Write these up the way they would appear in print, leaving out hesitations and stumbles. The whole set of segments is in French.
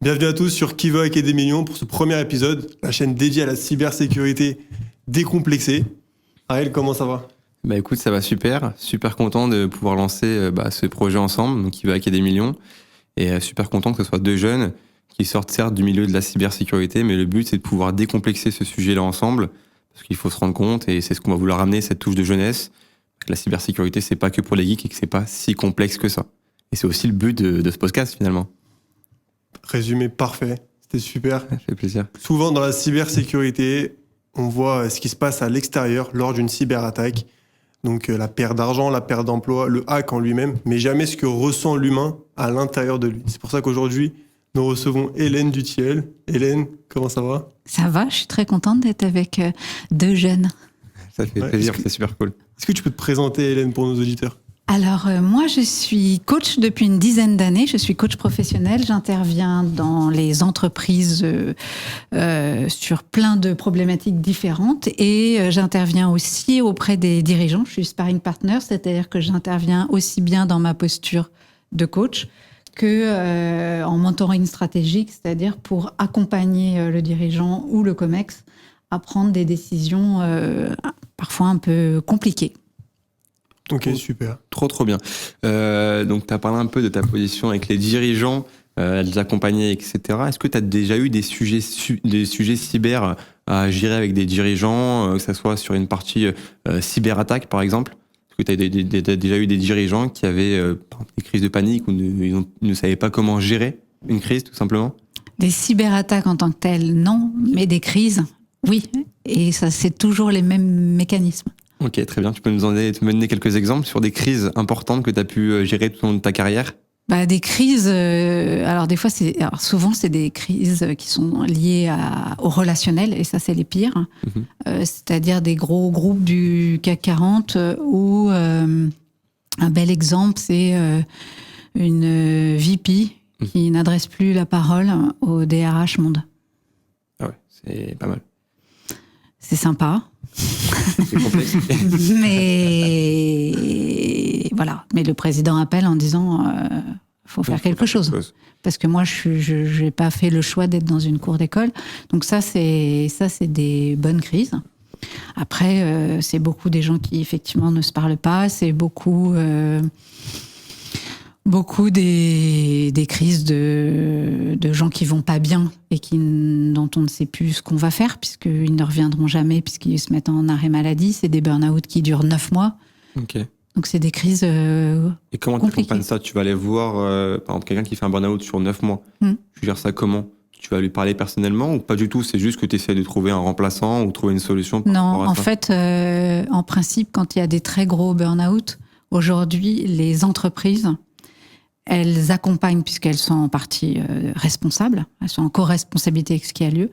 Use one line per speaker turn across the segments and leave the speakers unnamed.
Bienvenue à tous sur Qui veut hacker des millions pour ce premier épisode, la chaîne dédiée à la cybersécurité décomplexée. Ariel, comment ça va?
Bah écoute, ça va super content de pouvoir lancer ce projet ensemble, donc Qui veut hacker des millions, et super content que ce soit deux jeunes qui sortent certes du milieu de la cybersécurité, mais le but c'est de pouvoir décomplexer ce sujet-là ensemble, parce qu'il faut se rendre compte, et c'est ce qu'on va vouloir ramener, cette touche de jeunesse, que la cybersécurité c'est pas que pour les geeks et que c'est pas si complexe que ça. Et c'est aussi le but de ce podcast finalement.
Résumé parfait, c'était super.
Ça fait plaisir.
Souvent dans la cybersécurité, on voit ce qui se passe à l'extérieur lors d'une cyberattaque. Donc la perte d'argent, la perte d'emploi, le hack en lui-même, mais jamais ce que ressent l'humain à l'intérieur de lui. C'est pour ça qu'aujourd'hui, nous recevons Hélène Dutiel. Hélène, comment ça va?
Ça va, je suis très contente d'être avec deux jeunes.
Ça fait plaisir, c'est super cool.
Est-ce que tu peux te présenter, Hélène, pour nos auditeurs?
Alors, moi, je suis coach depuis une dizaine d'années. Je suis coach professionnel. J'interviens dans les entreprises sur plein de problématiques différentes. Et j'interviens aussi auprès des dirigeants. Je suis sparring partner, c'est-à-dire que j'interviens aussi bien dans ma posture de coach que en mentoring stratégique, c'est-à-dire pour accompagner le dirigeant ou le COMEX à prendre des décisions parfois un peu compliquées.
Ok, super.
Trop bien. Donc, tu as parlé un peu de ta position avec les dirigeants, à les accompagner, etc. Est-ce que tu as déjà eu des sujets cyber à gérer avec des dirigeants, que ce soit sur une partie cyberattaque, par exemple? Est-ce que tu as déjà eu des dirigeants qui avaient des crises de panique ou ne savaient pas comment gérer une crise, tout simplement?
Des cyberattaques en tant que telles, non, mais des crises, oui. Et ça, c'est toujours les mêmes mécanismes.
Ok, très bien. Tu peux nous donner quelques exemples sur des crises importantes que tu as pu gérer tout au long de ta carrière?
Des crises, souvent c'est des crises qui sont liées au relationnel, et ça c'est les pires. C'est-à-dire des gros groupes du CAC 40 où un bel exemple c'est une VP qui n'adresse plus la parole au DRH monde.
Ah ouais, c'est pas mal.
C'est sympa.
C'est complexe.
Mais voilà. Mais le président appelle en disant faut faire quelque chose. Parce que moi, je n'ai pas fait le choix d'être dans une cour d'école. Donc ça, c'est des bonnes crises. Après, c'est beaucoup des gens qui, effectivement, ne se parlent pas. C'est beaucoup des crises de gens qui vont pas bien et dont on ne sait plus ce qu'on va faire, puisqu'ils ne reviendront jamais, puisqu'ils se mettent en arrêt maladie. C'est des burn-out qui durent 9 mois.
Ok.
Donc, c'est des crises
Et comment tu
compliquées.
accompagnes ça? Tu vas aller voir, par exemple, quelqu'un qui fait un burn-out sur 9 mois. Tu gères ça comment? Tu vas lui parler personnellement ou pas du tout? C'est juste que tu essaies de trouver un remplaçant ou trouver une solution par rapport à ça?
En fait, en principe, quand il y a des très gros burn-out, aujourd'hui, les entreprises, elles accompagnent, puisqu'elles sont en partie responsables, elles sont en co-responsabilité avec ce qui a lieu,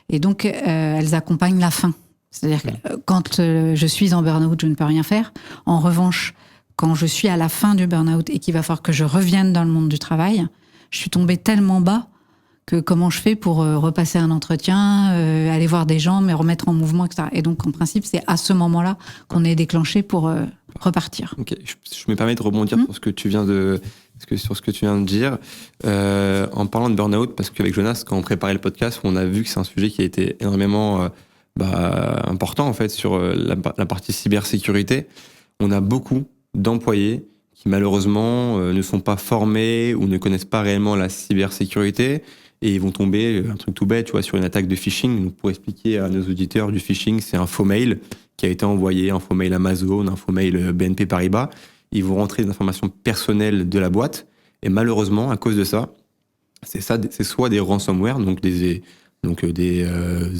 et donc elles accompagnent la fin. C'est-à-dire que quand je suis en burn-out, je ne peux rien faire. En revanche, quand je suis à la fin du burn-out et qu'il va falloir que je revienne dans le monde du travail, je suis tombée tellement bas que comment je fais pour repasser un entretien, aller voir des gens, me remettre en mouvement, etc. Et donc, en principe, c'est à ce moment-là qu'on est déclenché pour repartir.
Ok, je me permets de rebondir sur ce que tu viens de dire. En parlant de burn-out, parce qu'avec Jonas, quand on préparait le podcast, on a vu que c'est un sujet qui a été énormément important en fait sur la partie cybersécurité. On a beaucoup d'employés qui malheureusement ne sont pas formés ou ne connaissent pas réellement la cybersécurité et ils vont tomber, un truc tout bête, tu vois, sur une attaque de phishing. Donc pour expliquer à nos auditeurs, du phishing, c'est un faux mail qui a été envoyé, un faux mail Amazon, un faux mail BNP Paribas. Ils vont rentrer des informations personnelles de la boîte et malheureusement, à cause de ça, c'est soit des ransomware, donc des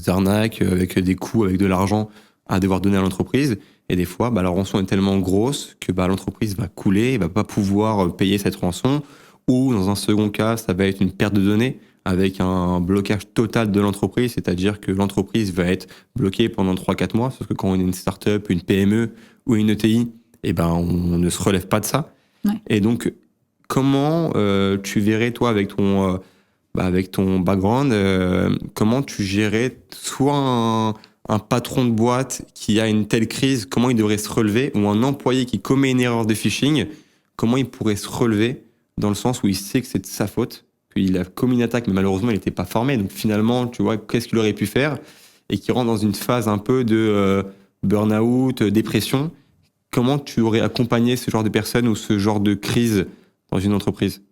arnaques avec des coûts, avec de l'argent à devoir donner à l'entreprise. Et des fois, la rançon est tellement grosse que l'entreprise va couler, elle va pas pouvoir payer cette rançon. Ou dans un second cas, ça va être une perte de données avec un blocage total de l'entreprise, c'est-à-dire que l'entreprise va être bloquée pendant 3-4 mois, sauf que quand on est une start-up, une PME ou une ETI, on ne se relève pas de ça.
Ouais.
Et donc, comment tu verrais, toi, avec ton background, comment tu gérais soit un patron de boîte qui a une telle crise, comment il devrait se relever, ou un employé qui commet une erreur de phishing, comment il pourrait se relever dans le sens où il sait que c'est de sa faute, qu'il a commis une attaque, mais malheureusement, il n'était pas formé. Donc finalement, tu vois, qu'est-ce qu'il aurait pu faire? Et qui rentre dans une phase un peu de burn-out, dépression. Comment tu aurais accompagné ce genre de personnes ou ce genre de crise dans une entreprise?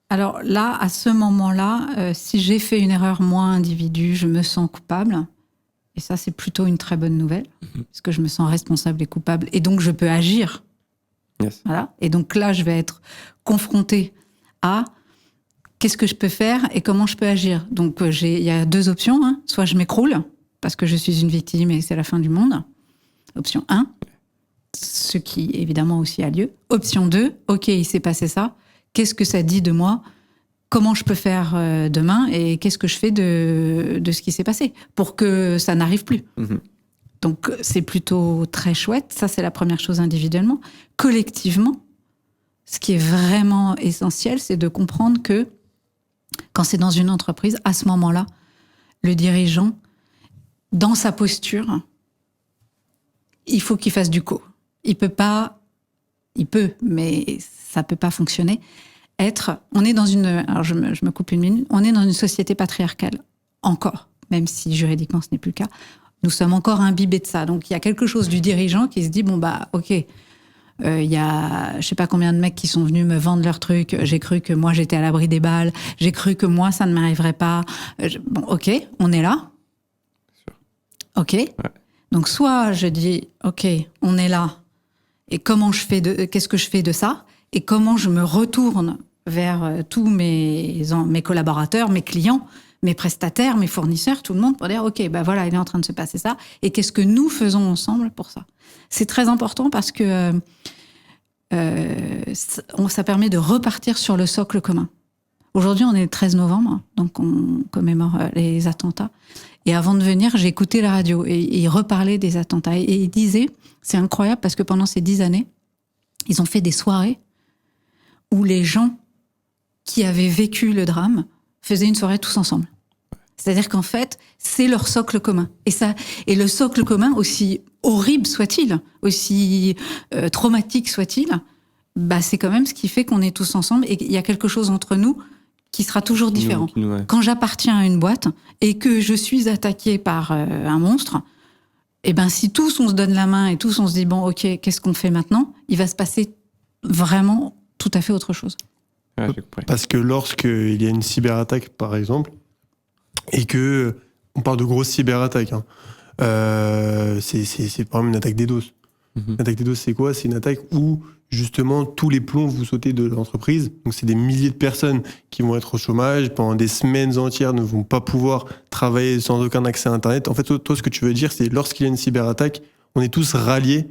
Alors là, à ce moment-là, si j'ai fait une erreur, moi, individu, je me sens coupable. Et ça, c'est plutôt une très bonne nouvelle, parce que je me sens responsable et coupable. Et donc, je peux agir.
Yes.
Voilà. Et donc là, je vais être confrontée à qu'est-ce que je peux faire et comment je peux agir. Donc, il y a 2 options. Hein. Soit je m'écroule, parce que je suis une victime et c'est la fin du monde. Option 1, ce qui évidemment aussi a lieu. Option 2, ok, il s'est passé ça. Qu'est-ce que ça dit de moi? Comment je peux faire demain? Et qu'est-ce que je fais de ce qui s'est passé pour que ça n'arrive plus? Donc, c'est plutôt très chouette. Ça, c'est la première chose individuellement. Collectivement, ce qui est vraiment essentiel, c'est de comprendre que quand c'est dans une entreprise, à ce moment-là, le dirigeant, dans sa posture, il faut qu'il fasse du co. Il peut, mais ça peut pas fonctionner. On est dans alors je me coupe une minute, on est dans une société patriarcale, encore, même si juridiquement ce n'est plus le cas. Nous sommes encore imbibés de ça. Donc il y a quelque chose du dirigeant qui se dit, bon bah ok, il y a je sais pas combien de mecs qui sont venus me vendre leurs trucs, j'ai cru que moi j'étais à l'abri des balles, j'ai cru que moi ça ne m'arriverait pas. Bon ok, on est là. Ok. Ouais. Donc soit je dis, ok, on est là, et qu'est-ce que je fais de ça? Et comment je me retourne vers tous mes collaborateurs, mes clients, mes prestataires, mes fournisseurs, tout le monde, pour dire, OK, ben voilà, il est en train de se passer ça, et qu'est-ce que nous faisons ensemble pour ça? C'est très important parce que ça permet de repartir sur le socle commun. Aujourd'hui, on est le 13 novembre, donc on commémore les attentats. Et avant de venir, j'ai écouté la radio, et ils reparlaient des attentats. Et ils disaient, c'est incroyable, parce que pendant ces 10 années, ils ont fait des soirées où les gens qui avaient vécu le drame faisaient une soirée tous ensemble. C'est-à-dire qu'en fait, c'est leur socle commun. Et le socle commun, aussi horrible soit-il, aussi traumatique soit-il, bah c'est quand même ce qui fait qu'on est tous ensemble et qu'il y a quelque chose entre nous qui sera toujours différent. Ouais. Quand j'appartiens à une boîte et que je suis attaquée par un monstre, eh ben si tous on se donne la main et tous on se dit bon ok, qu'est-ce qu'on fait maintenant, il va se passer vraiment tout à fait autre chose.
Ouais,
parce que lorsqu'il y a une cyberattaque, par exemple, et que on parle de grosses cyberattaques, hein, c'est par exemple une attaque DDoS. L'attaque DDoS, c'est quoi? C'est une attaque où justement tous les plombs vous sautez de l'entreprise. Donc c'est des milliers de personnes qui vont être au chômage pendant des semaines entières, ne vont pas pouvoir travailler sans aucun accès à Internet. En fait, toi, ce que tu veux dire, c'est lorsqu'il y a une cyberattaque, on est tous ralliés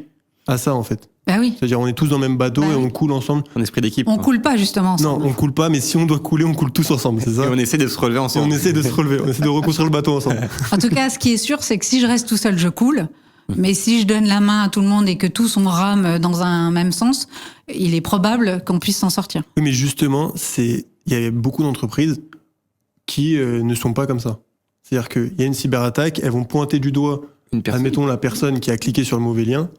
à ça, en fait.
Bah oui.
C'est-à-dire, on est tous dans le même bateau et on coule ensemble.
En esprit d'équipe.
On coule pas justement ensemble.
Non, on coule pas, mais si on doit couler, on coule tous ensemble, c'est ça.
Et on essaie de se relever ensemble.
Et on essaie de se relever, on essaie de reconstruire le bateau ensemble.
En tout cas, ce qui est sûr, c'est que si je reste tout seul, je coule. Mais si je donne la main à tout le monde et que tous on rame dans un même sens, il est probable qu'on puisse s'en sortir.
Oui, mais justement, il y a beaucoup d'entreprises qui ne sont pas comme ça. C'est-à-dire qu'il y a une cyberattaque, elles vont pointer du doigt, admettons, la personne qui a cliqué sur le mauvais lien,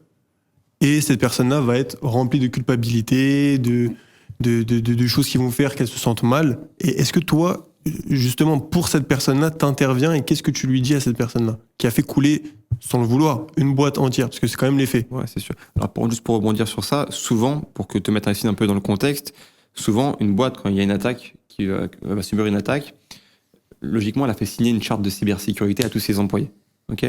et cette personne-là va être remplie de culpabilité, de choses qui vont faire qu'elle se sente mal. Et est-ce que toi, justement, pour cette personne-là, t'interviens et qu'est-ce que tu lui dis à cette personne-là qui a fait couler, sans le vouloir, une boîte entière? Parce que c'est quand même l'effet.
Ouais, c'est sûr. Alors, juste pour rebondir sur ça, souvent, pour que te mettre un peu dans le contexte, souvent, une boîte, quand il y a une attaque, qui va subir une attaque, logiquement, elle a fait signer une charte de cybersécurité à tous ses employés. OK ?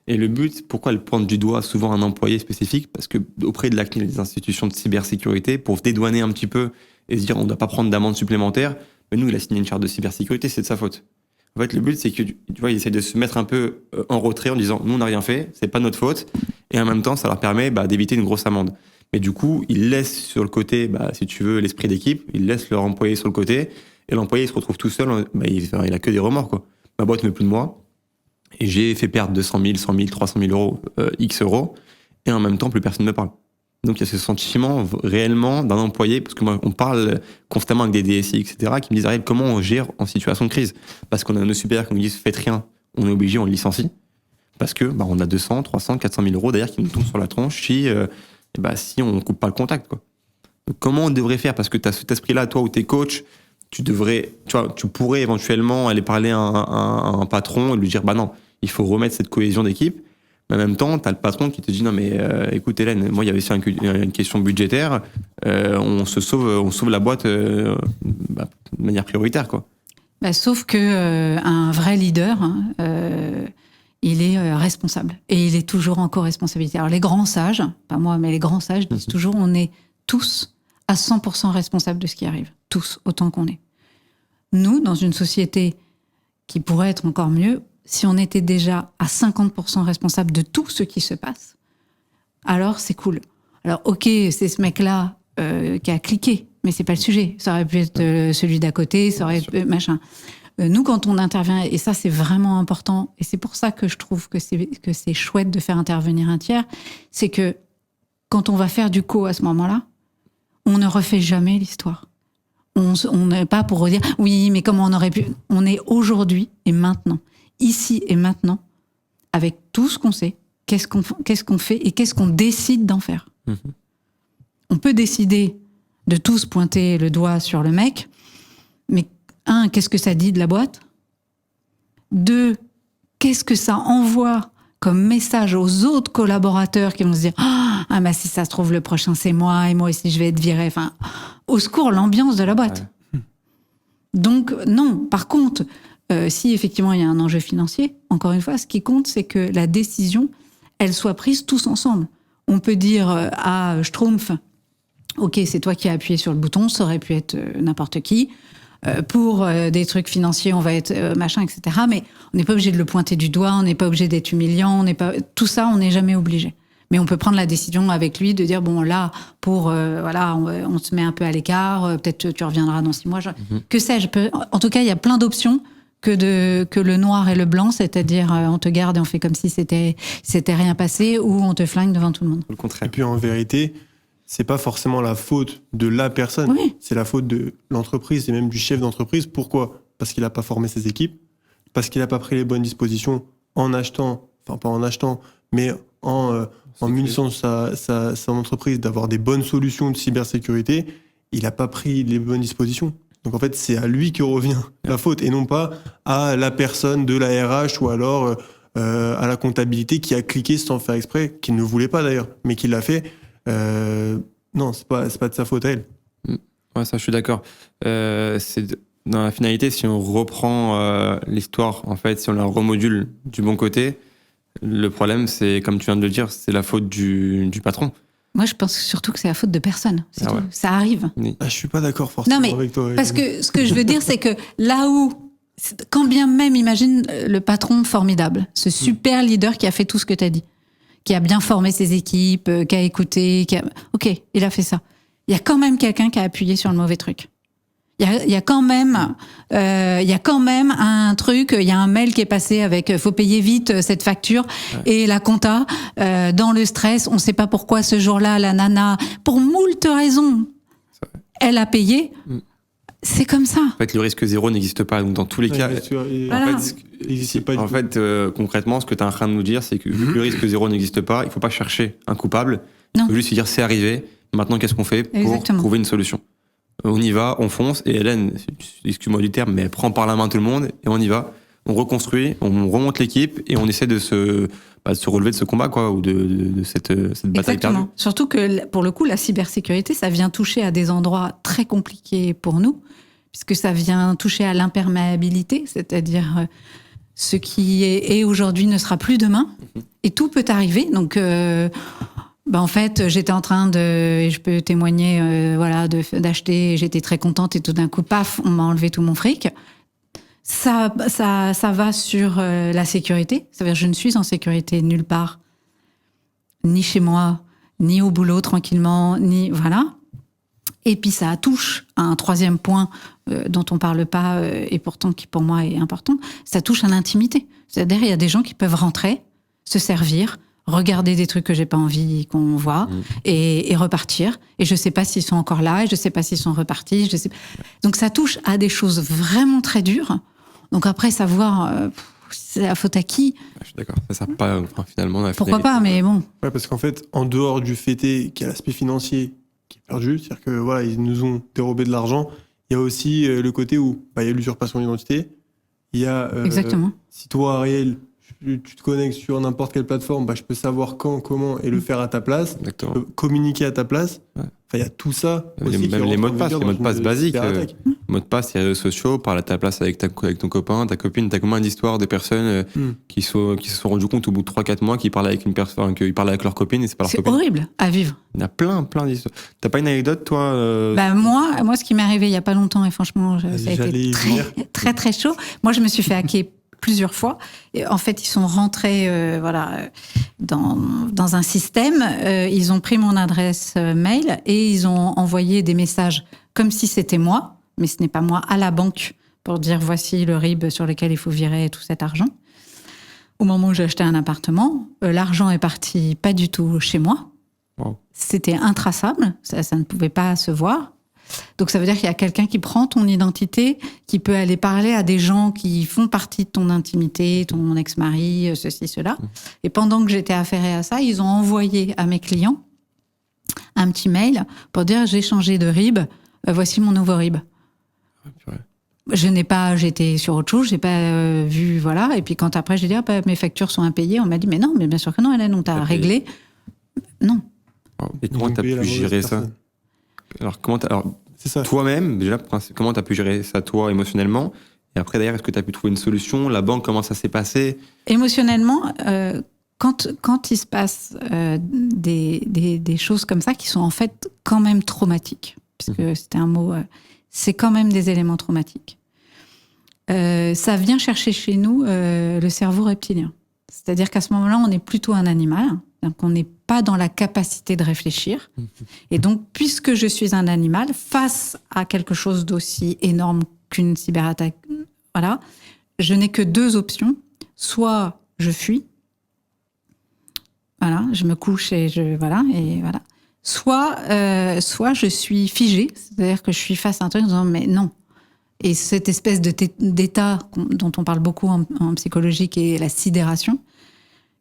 Et le but, pourquoi elle pointe du doigt souvent un employé spécifique? Parce que auprès de la CNIL, des institutions de cybersécurité, pour dédouaner un petit peu et se dire on ne doit pas prendre d'amende supplémentaire, mais nous, il a signé une charte de cybersécurité, c'est de sa faute. En fait, le but, c'est que, tu vois, il essaie de se mettre un peu en retrait en disant nous, on n'a rien fait, c'est pas notre faute. Et en même temps, ça leur permet d'éviter une grosse amende. Mais du coup, il laisse sur le côté, si tu veux, l'esprit d'équipe, il laisse leur employé sur le côté, et l'employé il se retrouve tout seul, il a que des remords, quoi. Ma boîte ne veut plus de moi. Et j'ai fait perdre 200 000, 100 000, 300 000 euros, X euros, et en même temps, plus personne ne me parle. Donc, il y a ce sentiment réellement d'un employé, parce que moi, on parle constamment avec des DSI, etc., qui me disent, Ariel, comment on gère en situation de crise? Parce qu'on a nos supérieurs qui nous disent, faites rien, on est obligé, on le licencie. Parce que, on a 200, 300, 400 000 euros derrière qui nous tombent sur la tronche si on coupe pas le contact, quoi. Donc, comment on devrait faire? Parce que tu as cet esprit-là, toi, où t'es coach, tu pourrais éventuellement aller parler à un patron et lui dire, bah non, il faut remettre cette cohésion d'équipe. Mais en même temps, t'as le patron qui te dit, non mais écoute Hélène, moi il y avait aussi une question budgétaire, on sauve la boîte de manière prioritaire, quoi.
Sauf que un vrai leader, il est responsable et il est toujours en co-responsabilité. Alors les grands sages, pas moi, mais les grands sages disent toujours, on est tous à 100% responsables de ce qui arrive, tous, autant qu'on est. Nous, dans une société qui pourrait être encore mieux, si on était déjà à 50% responsable de tout ce qui se passe, alors c'est cool. Alors ok, c'est ce mec-là qui a cliqué, mais c'est pas le sujet. Ça aurait pu être celui d'à côté, ça aurait pu machin. Nous, quand on intervient, et ça c'est vraiment important, et c'est pour ça que je trouve que c'est chouette de faire intervenir un tiers, c'est que quand on va faire du co à ce moment-là, on ne refait jamais l'histoire. On n'est pas pour redire « oui, mais comment on aurait pu ?» On est aujourd'hui et maintenant, ici et maintenant, avec tout ce qu'on sait, qu'est-ce qu'on fait et qu'est-ce qu'on décide d'en faire. On peut décider de tous pointer le doigt sur le mec, mais qu'est-ce que ça dit de la boîte ? 2, qu'est-ce que ça envoie comme message aux autres collaborateurs qui vont se dire « ah bah si ça se trouve le prochain c'est moi et moi aussi je vais être viré ». Enfin, au secours, l'ambiance de la boîte. Ouais. Donc non, par contre, si effectivement il y a un enjeu financier, encore une fois, ce qui compte c'est que la décision, elle soit prise tous ensemble. On peut dire à Schtroumpf, ok, c'est toi qui as appuyé sur le bouton, ça aurait pu être n'importe qui. Pour des trucs financiers, on va être machin, etc. Mais on n'est pas obligé de le pointer du doigt, on n'est pas obligé d'être humiliant, tout ça, on n'est jamais obligé. Mais on peut prendre la décision avec lui de dire bon là, pour on se met un peu à l'écart, peut-être tu reviendras dans 6 mois. Que sais-je. En tout cas, il y a plein d'options que le noir et le blanc, c'est-à-dire on te garde et on fait comme si c'était rien passé, ou on te flingue devant tout le monde.
Le contraire.
Et puis en vérité, c'est pas forcément la faute de la personne,
oui.
C'est la faute de l'entreprise et même du chef d'entreprise. Pourquoi ? Parce qu'il n'a pas formé ses équipes, parce qu'il n'a pas pris les bonnes dispositions en achetant, enfin pas en achetant, mais en munissant son entreprise d'avoir des bonnes solutions de cybersécurité. Il n'a pas pris les bonnes dispositions. Donc en fait, c'est à lui que revient la faute et non pas à la personne de la RH ou alors à la comptabilité qui a cliqué sans faire exprès, qui ne voulait pas d'ailleurs, mais qui l'a fait. Non, c'est pas de sa faute à elle.
Ouais, ça, je suis d'accord. Dans la finalité, si on reprend l'histoire, en fait, si on la remodule du bon côté, le problème, c'est, comme tu viens de le dire, c'est la faute du patron.
Moi, je pense surtout que c'est la faute de personne. Ouais. Ça arrive.
Oui. Je suis pas d'accord forcément avec toi.
Parce que ce que je veux dire, c'est que là où, quand bien même, imagine le patron formidable, ce super leader qui a fait tout ce que tu as dit, qui a bien formé ses équipes, qui a écouté, ok, il a fait ça. Il y a quand même quelqu'un qui a appuyé sur le mauvais truc. Il y a quand même un truc, il y a un mail qui est passé avec faut payer vite cette facture, et la compta, dans le stress, on sait pas pourquoi ce jour-là, la nana, pour moult raisons, elle a payé. C'est comme ça.
En fait, le risque zéro n'existe pas. Donc, dans tous les cas, concrètement, ce que tu es en train de nous dire, c'est que vu que le risque zéro n'existe pas, il faut pas chercher un coupable. Il faut juste se dire c'est arrivé. Maintenant, qu'est-ce qu'on fait pour trouver une solution ? On y va, on fonce. Et Hélène, excuse-moi du terme, mais elle prend par la main tout le monde et on y va. On reconstruit, on remonte l'équipe et on essaie de se relever de ce combat, quoi, ou de cette bataille perdue.
Surtout que, pour le coup, la cybersécurité, ça vient toucher à des endroits très compliqués pour nous, puisque ça vient toucher à l'imperméabilité, c'est-à-dire ce qui est aujourd'hui ne sera plus demain, et tout peut arriver. Donc, en fait, j'étais en train et je peux témoigner, d'acheter, j'étais très contente, et tout d'un coup, paf, on m'a enlevé tout mon fric. Ça va sur la sécurité. Ça veut dire que je ne suis en sécurité nulle part, ni chez moi, ni au boulot tranquillement, ni voilà. Et puis ça touche à un troisième point dont on parle pas et pourtant qui pour moi est important. Ça touche à l'intimité. C'est-à-dire il y a des gens qui peuvent rentrer, se servir, regarder des trucs que j'ai pas envie qu'on voit et repartir. Et je sais pas s'ils sont encore là, et je sais pas s'ils sont repartis. Donc ça touche à des choses vraiment très dures. Donc après, savoir, c'est la faute à qui ?
Je suis d'accord, ça sert pas finalement.
Pourquoi pas, mais bon.
Ouais, parce qu'en fait, en dehors du fait qu'il y a l'aspect financier qui est perdu, c'est-à-dire que voilà, ils nous ont dérobé de l'argent, Il y a aussi le côté où il y a l'usurpation d'identité. Il y a,
Exactement.
si toi, Ariel, tu te connectes sur n'importe quelle plateforme, je peux savoir quand, comment et le faire à ta place.
Exactement.
Je peux communiquer à ta place.
Ouais.
Enfin, il y a tout ça.
Même
Aussi qui
les
rentre
mots
en
de passe,
vigueur
les mots de
dans
passe
une
basiques.
cyberattaque.
Mots de passe, il y a les réseaux sociaux, parle à ta place avec ton copain, ta copine. T'as combien d'histoires de personnes qui se sont rendues compte au bout de 3-4 mois qu'ils parlaient avec une personne, qu'ils parlaient avec leur copine et c'est pas leur
C'est
copine.
horrible à vivre.
Il y en a plein d'histoires. T'as pas une anecdote, toi
Moi, ce qui m'est arrivé il y a pas longtemps, et franchement, ça a
J'allais
été
y
très,
venir.
très, très chaud. Moi, je me suis fait hacker plusieurs fois. Et en fait, ils sont rentrés dans un système. Ils ont pris mon adresse mail et ils ont envoyé des messages comme si c'était moi, mais ce n'est pas moi, à la banque pour dire voici le RIB sur lequel il faut virer tout cet argent. Au moment où j'ai acheté un appartement, l'argent est parti pas du tout chez moi.
Wow.
C'était intraçable, ça ne pouvait pas se voir. Donc ça veut dire qu'il y a quelqu'un qui prend ton identité, qui peut aller parler à des gens qui font partie de ton intimité, ton ex-mari, ceci, cela. Et pendant que j'étais affairée à ça, ils ont envoyé à mes clients un petit mail pour dire j'ai changé de RIB, voici mon nouveau RIB. J'étais sur autre chose, j'ai pas vu, voilà. Et puis quand après j'ai dit mes factures sont impayées, on m'a dit mais non, mais bien sûr que non, Hélène, on t'a réglé. Non.
Et comment
Ils ont
t'as
payé la
pu
mauvaise
gérer ça?
personne.
Alors,
C'est ça.
toi-même, déjà, comment tu as pu gérer ça, toi, émotionnellement? Et après, d'ailleurs, est-ce que tu as pu trouver une solution? La banque, comment ça s'est passé?
Émotionnellement, quand il se passe des choses comme ça, qui sont en fait quand même traumatiques, puisque c'était un mot, c'est quand même des éléments traumatiques, ça vient chercher chez nous le cerveau reptilien. C'est-à-dire qu'à ce moment-là, on est plutôt un animal, donc on n'est pas dans la capacité de réfléchir. Et donc, puisque je suis un animal, face à quelque chose d'aussi énorme qu'une cyberattaque, voilà, je n'ai que deux options. Soit je fuis, voilà, je me couche et voilà. Soit je suis figée, c'est-à-dire que je suis face à un truc en disant mais non. Et cette espèce d'état dont on parle beaucoup en psychologie, qui est la sidération,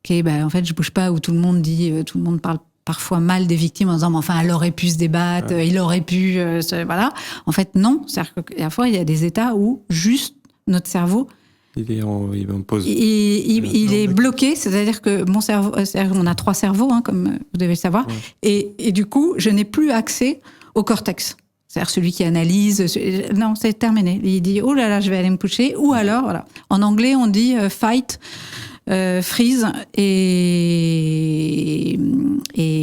qui est en fait je bouge pas, où tout le monde parle parfois mal des victimes en disant mais enfin elle aurait pu se débattre, il aurait pu voilà. En fait non, c'est-à-dire qu'à la fois il y a des états où juste notre cerveau
Il est en pause.
il est bloqué, c'est-à-dire que mon cerveau, on a 3 cerveaux, comme vous devez le savoir, et du coup, je n'ai plus accès au cortex. C'est-à-dire celui qui analyse. Non, c'est terminé. Il dit oh là là, je vais aller me coucher. Ou alors, voilà. En anglais, on dit fight, freeze et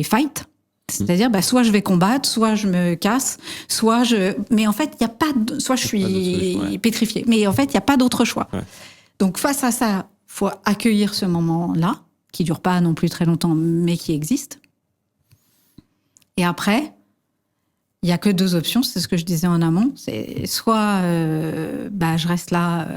fight. C'est-à-dire, soit je vais combattre, soit je me casse, mais en fait, il y a pas soit je suis pétrifiée. Mais en fait, il n'y a pas d'autre choix. Ouais. Donc, face à ça, faut accueillir ce moment-là, qui dure pas non plus très longtemps, mais qui existe. Et après, il y a que 2 options, c'est ce que je disais en amont. C'est soit, je reste là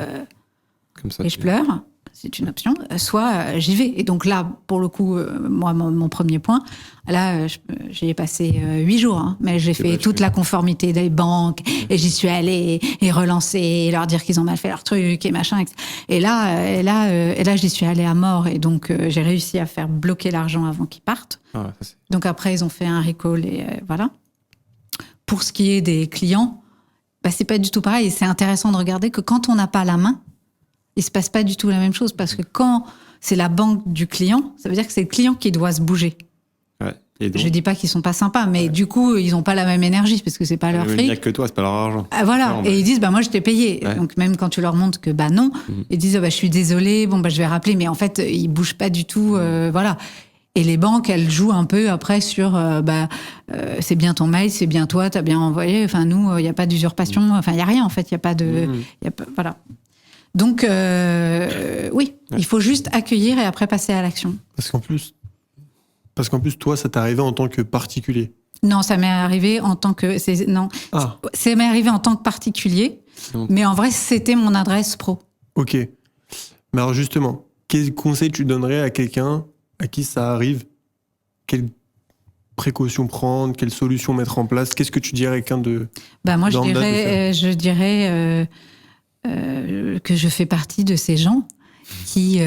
comme ça, et je pleure. C'est une option, soit j'y vais. Et donc là, pour le coup, moi, mon premier point, là, j'y ai passé 8 jours, mais j'ai fait toute la conformité des banques, et j'y suis allée, et relancer, et leur dire qu'ils ont mal fait leur truc, et machin, etc. Et là, j'y suis allée à mort, et donc j'ai réussi à faire bloquer l'argent avant qu'ils partent. Ah, donc après, ils ont fait un recall, et voilà. Pour ce qui est des clients, c'est pas du tout pareil, et c'est intéressant de regarder que quand on n'a pas la main, il se passe pas du tout la même chose, parce que quand c'est la banque du client, ça veut dire que c'est le client qui doit se bouger.
Ouais. Et donc,
je dis pas qu'ils sont pas sympas, mais du coup ils ont pas la même énergie parce que c'est pas leur fric.
Il n'y a que toi, c'est pas leur argent.
Voilà. Non, et ils disent moi je t'ai payé. Ouais. Donc même quand tu leur montres que non, ils disent je suis désolé, je vais rappeler, mais en fait ils bougent pas du tout, voilà. Et les banques, elles jouent un peu après sur c'est bien ton mail, c'est bien toi, t'as bien envoyé. Enfin nous, il y a pas d'usurpation, enfin il y a rien en fait, il y a pas de, voilà. Donc, oui, il faut juste accueillir et après passer à l'action.
Parce qu'en plus, toi, ça t'est arrivé en tant que particulier.
Non, ça m'est arrivé en tant que... ça m'est arrivé en tant que particulier, mais en vrai, c'était mon adresse pro.
Ok. Mais alors justement, quel conseil tu donnerais à quelqu'un à qui ça arrive? Quelles précautions prendre? Quelles solutions mettre en place? Qu'est-ce que tu dirais à quelqu'un de...
moi, je dirais que je fais partie de ces gens qui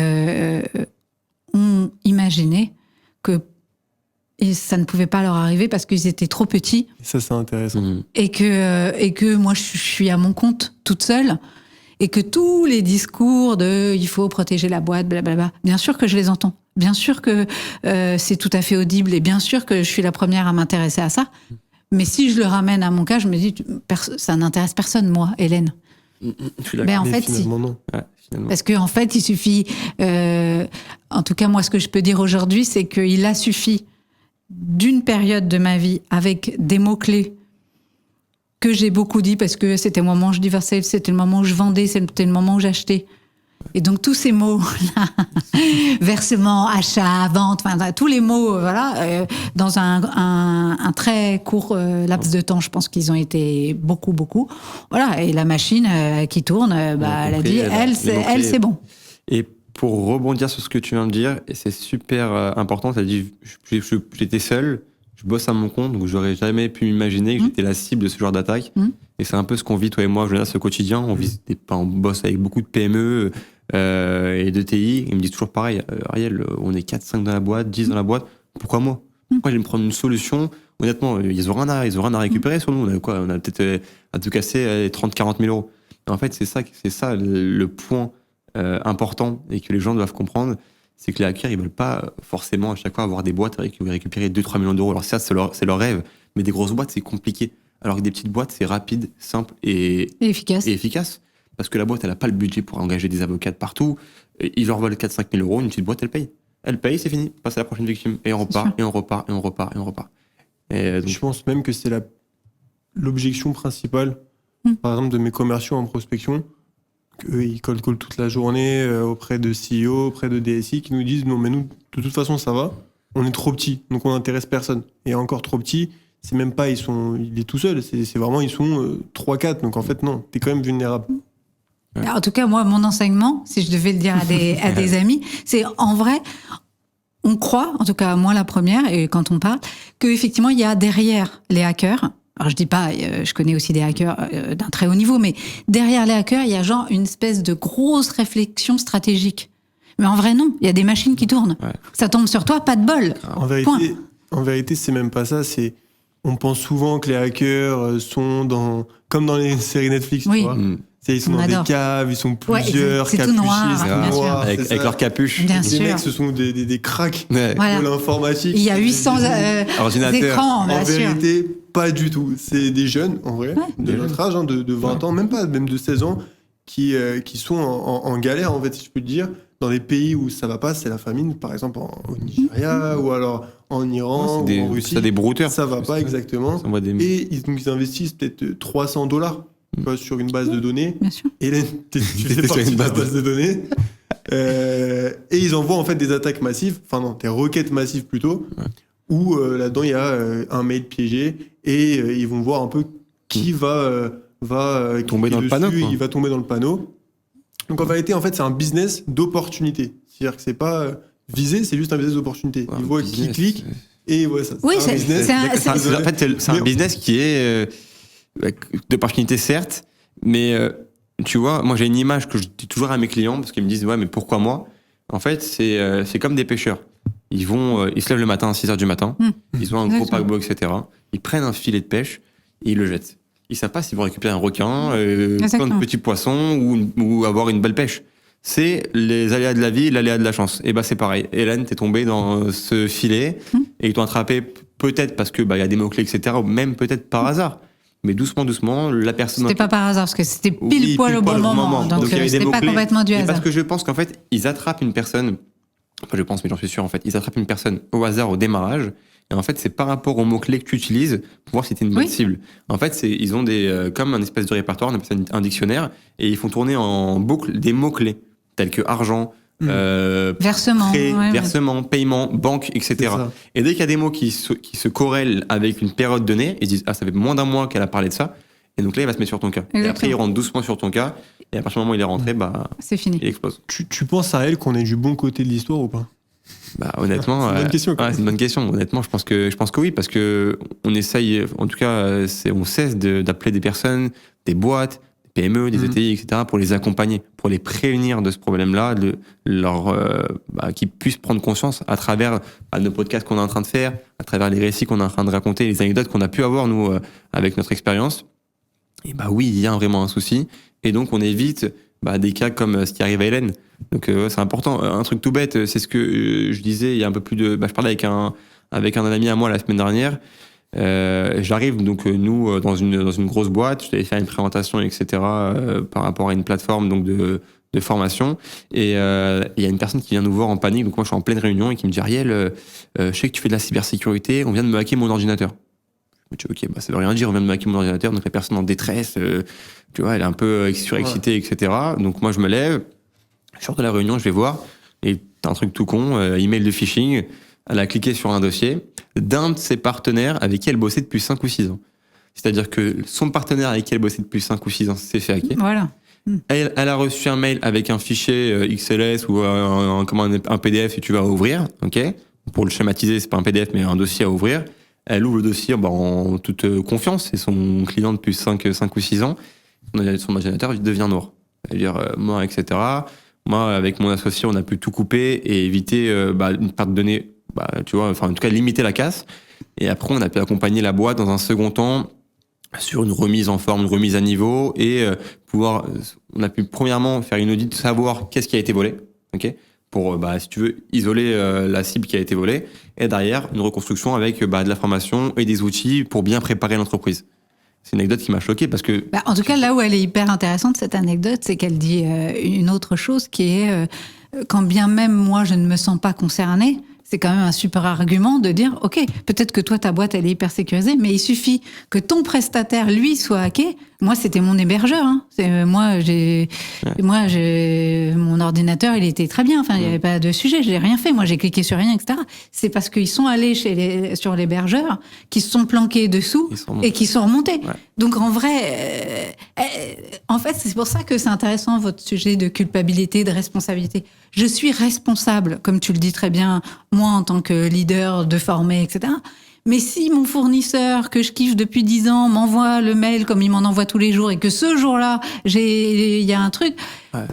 ont imaginé que et ça ne pouvait pas leur arriver parce qu'ils étaient trop petits
Et ça, c'est intéressant.
et que moi, je suis à mon compte toute seule et que tous les discours de il faut protéger la boîte, blablabla, bien sûr que je les entends. Bien sûr que c'est tout à fait audible et bien sûr que je suis la première à m'intéresser à ça. Mais si je le ramène à mon cas, je me dis, ça n'intéresse personne, moi, Hélène.
Je suis d'accord.
Mais en
Mais
fait, si.
finalement, non.
Ouais, finalement.
Parce qu'en fait, il suffit. En tout cas, moi, ce que je peux dire aujourd'hui, c'est qu'il a suffi d'une période de ma vie avec des mots-clés que j'ai beaucoup dit parce que c'était le moment où je divorçais, c'était le moment où je vendais, c'était le moment où j'achetais. Et donc, tous ces mots-là, versement, achat, vente, enfin, tous les mots, voilà, dans un très court laps de temps, je pense qu'ils ont été beaucoup. Voilà, et la machine qui tourne, elle a dit, elle, c'est bon.
Et pour rebondir sur ce que tu viens de dire, et c'est super important, tu as dit, j'étais seul, je bosse à mon compte, donc j'aurais jamais pu m'imaginer que j'étais la cible de ce genre d'attaque. Et c'est un peu ce qu'on vit, toi et moi, Jonas, au quotidien. On bosse avec beaucoup de PME et de TI. Ils me disent toujours pareil, Ariel, on est 4-5 dans la boîte, 10 dans la boîte, pourquoi moi? Pourquoi je vais me prendre une solution? Honnêtement, ils ont rien à récupérer sur nous. On a peut-être à tout casser 30-40 000 euros. Et en fait, c'est ça le point important et que les gens doivent comprendre, c'est que les hackers, ils veulent pas forcément à chaque fois avoir des boîtes avec qui vont récupérer 2-3 millions d'euros. Alors ça, c'est leur rêve. Mais des grosses boîtes, c'est compliqué. Alors que des petites boîtes, c'est rapide, simple et efficace. Parce que la boîte, elle a pas le budget pour engager des avocats de partout. Ils leur volent 4-5 000 euros, une petite boîte, elle paye. Elle paye, c'est fini. Passe à la prochaine victime. Et on repart. Et donc,
Je pense même que c'est l'objection principale, par exemple, de mes commerciaux en prospection, qu'eux, ils call toute la journée auprès de CEO, auprès de DSI, qui nous disent non, mais nous, de toute façon, ça va. On est trop petits, donc on n'intéresse personne. Et encore trop petits, c'est même pas, il est tout seul, c'est vraiment, ils sont 3-4. Donc en fait, non, t'es quand même vulnérable.
En tout cas, moi, mon enseignement, si je devais le dire à des amis, c'est en vrai, on croit, en tout cas moi la première, et quand on parle, qu'effectivement, il y a derrière les hackers, alors je dis pas, je connais aussi des hackers d'un très haut niveau, mais derrière les hackers, il y a genre une espèce de grosse réflexion stratégique. Mais en vrai, non, il y a des machines qui tournent. Ouais. Ça tombe sur toi, pas de bol.
En vérité, c'est même pas ça, on pense souvent que les hackers sont comme dans les séries Netflix, tu vois. Ils sont dans des caves, ils sont plusieurs,
c'est
capuchés,
tout noir,
avec leur capuche.
Bien
les
sûr.
mecs, ce sont des cracks
voilà.
de l'informatique.
Il y a 800 écrans, bien
En
sûr.
vérité, pas du tout. C'est des jeunes, en vrai, de notre âge, de 20 ans, même de 16 ans, qui sont en galère, en fait, si je peux te dire. Dans les pays où ça va pas, c'est la famine, par exemple au Nigeria ou alors en Iran ou en Russie.
C'est des brouteurs.
Ça va pas exactement. Et ils investissent peut-être $300 sur une base de données.
Bien sûr.
Hélène, tu fais partie de la base de données. Et ils envoient en fait des attaques massives, des requêtes massives plutôt, où là-dedans il y a un mail piégé et ils vont voir un peu qui va
tomber dans le panneau.
Il va tomber dans le panneau. Donc en vérité, en fait, c'est un business d'opportunité. C'est-à-dire que c'est pas visé, c'est juste un business d'opportunité. Ils voient qui clique et ça.
Oui,
c'est un business.
En fait, c'est un business qui est d'opportunité, certes, mais tu vois, moi j'ai une image que je dis toujours à mes clients parce qu'ils me disent ouais, mais pourquoi moi? En fait, c'est comme des pêcheurs. Ils se lèvent le matin à 6h du matin, ils ont un gros paquebot, etc. Ils prennent un filet de pêche et ils le jettent. Ils savent pas s'ils vont récupérer un requin, plein de petits poissons ou avoir une belle pêche. C'est les aléas de la vie, l'aléa de la chance. Et c'est pareil. Hélène, t'es tombée dans ce filet et ils t'ont attrapé peut-être parce que y a des mots-clés, etc. Ou même peut-être par hasard. Mais doucement, la personne...
C'était pas par hasard, parce que c'était pile poil au bon moment. Donc c'était pas complètement du hasard.
Parce que je pense qu'en fait, ils attrapent une personne... Enfin, je pense, mais j'en suis sûr, en fait. Ils attrapent une personne au hasard au démarrage. Et en fait, c'est par rapport aux mots-clés que tu utilises pour voir si t'es une bonne cible. En fait, ils ont comme un espèce de répertoire, on appelle ça un dictionnaire, et ils font tourner en boucle des mots-clés, tels que argent,
versement,
prêt, versement, paiement, banque, etc. Et dès qu'il y a des mots qui se corrèlent avec une période donnée, ils disent, ça fait moins d'un mois qu'elle a parlé de ça. Et donc là, il va se mettre sur ton cas. Exactement. Et après, il rentre doucement sur ton cas. Et à partir du moment où il est rentré,
c'est fini.
Il explose.
Tu penses à elle qu'on est du bon côté de l'histoire ou pas?
Honnêtement,
c'est une bonne question.
C'est une bonne question. Honnêtement, je pense que oui, parce que on essaye, en tout cas, on cesse d'appeler des personnes, des boîtes, des PME, des ETI, etc., pour les accompagner, pour les prévenir de ce problème-là, qu'ils puissent prendre conscience à travers nos podcasts qu'on est en train de faire, à travers les récits qu'on est en train de raconter, les anecdotes qu'on a pu avoir, nous, avec notre expérience. Et oui, il y a vraiment un souci. Et donc, on évite des cas comme ce qui arrive à Hélène. Donc, c'est important. Un truc tout bête, c'est ce que je disais il y a un peu plus de... je parlais avec un ami à moi la semaine dernière. J'arrive donc nous dans une grosse boîte, je t'avais fait une présentation etc par rapport à une plateforme donc de formation et il y a une personne qui vient nous voir en panique, donc moi je suis en pleine réunion et qui me dit Ariel, je sais que tu fais de la cybersécurité, on vient de me hacker mon ordinateur. Je me dis ok, ça veut rien dire, on vient de me hacker mon ordinateur, donc la personne en détresse, tu vois, elle est un peu surexcitée etc. Donc moi je me lève, je sors de la réunion, je vais voir et t'as un truc tout con, email de phishing. Elle a cliqué sur un dossier d'un de ses partenaires avec qui elle bossait depuis 5 ou 6 ans. C'est-à-dire que son partenaire avec qui elle bossait depuis 5 ou 6 ans s'est fait hacker.
Voilà.
Elle a reçu un mail avec un fichier XLS ou un PDF si tu vas à ouvrir, ok. Pour le schématiser, c'est pas un PDF mais un dossier à ouvrir. Elle ouvre le dossier en toute confiance. C'est son client depuis 5 ou 6 ans. Son ordinateur devient noir. C'est-à-dire mort, etc. Moi, avec mon associé, on a pu tout couper et éviter une perte de données. Tu vois, enfin, en tout cas, limiter la casse. Et après, on a pu accompagner la boîte dans un second temps sur une remise en forme, une remise à niveau et on a pu premièrement faire une audit, savoir qu'est-ce qui a été volé, ok, pour, si tu veux, isoler la cible qui a été volée. Et derrière, une reconstruction avec de la formation et des outils pour bien préparer l'entreprise. C'est une anecdote qui m'a choqué parce que...
en tout cas, là où elle est hyper intéressante, cette anecdote, c'est qu'elle dit une autre chose qui est, quand bien même moi, je ne me sens pas concernée, c'est quand même un super argument de dire, OK, peut-être que toi, ta boîte, elle est hyper sécurisée, mais il suffit que ton prestataire, lui, soit hacké. Moi, c'était mon hébergeur. Hein. Mon ordinateur, il était très bien. Enfin, il n'y avait pas de sujet. J'ai rien fait. Moi, j'ai cliqué sur rien, etc. C'est parce qu'ils sont allés sur l'hébergeur, qui se sont planqués dessous et qui sont remontés. Ouais. Donc, en vrai, en fait, c'est pour ça que c'est intéressant, votre sujet de culpabilité, de responsabilité. Je suis responsable, comme tu le dis très bien, moi, en tant que leader de former, etc. Mais si mon fournisseur, que je kiffe depuis 10 ans, m'envoie le mail comme il m'en envoie tous les jours et que ce jour-là, il y a un truc,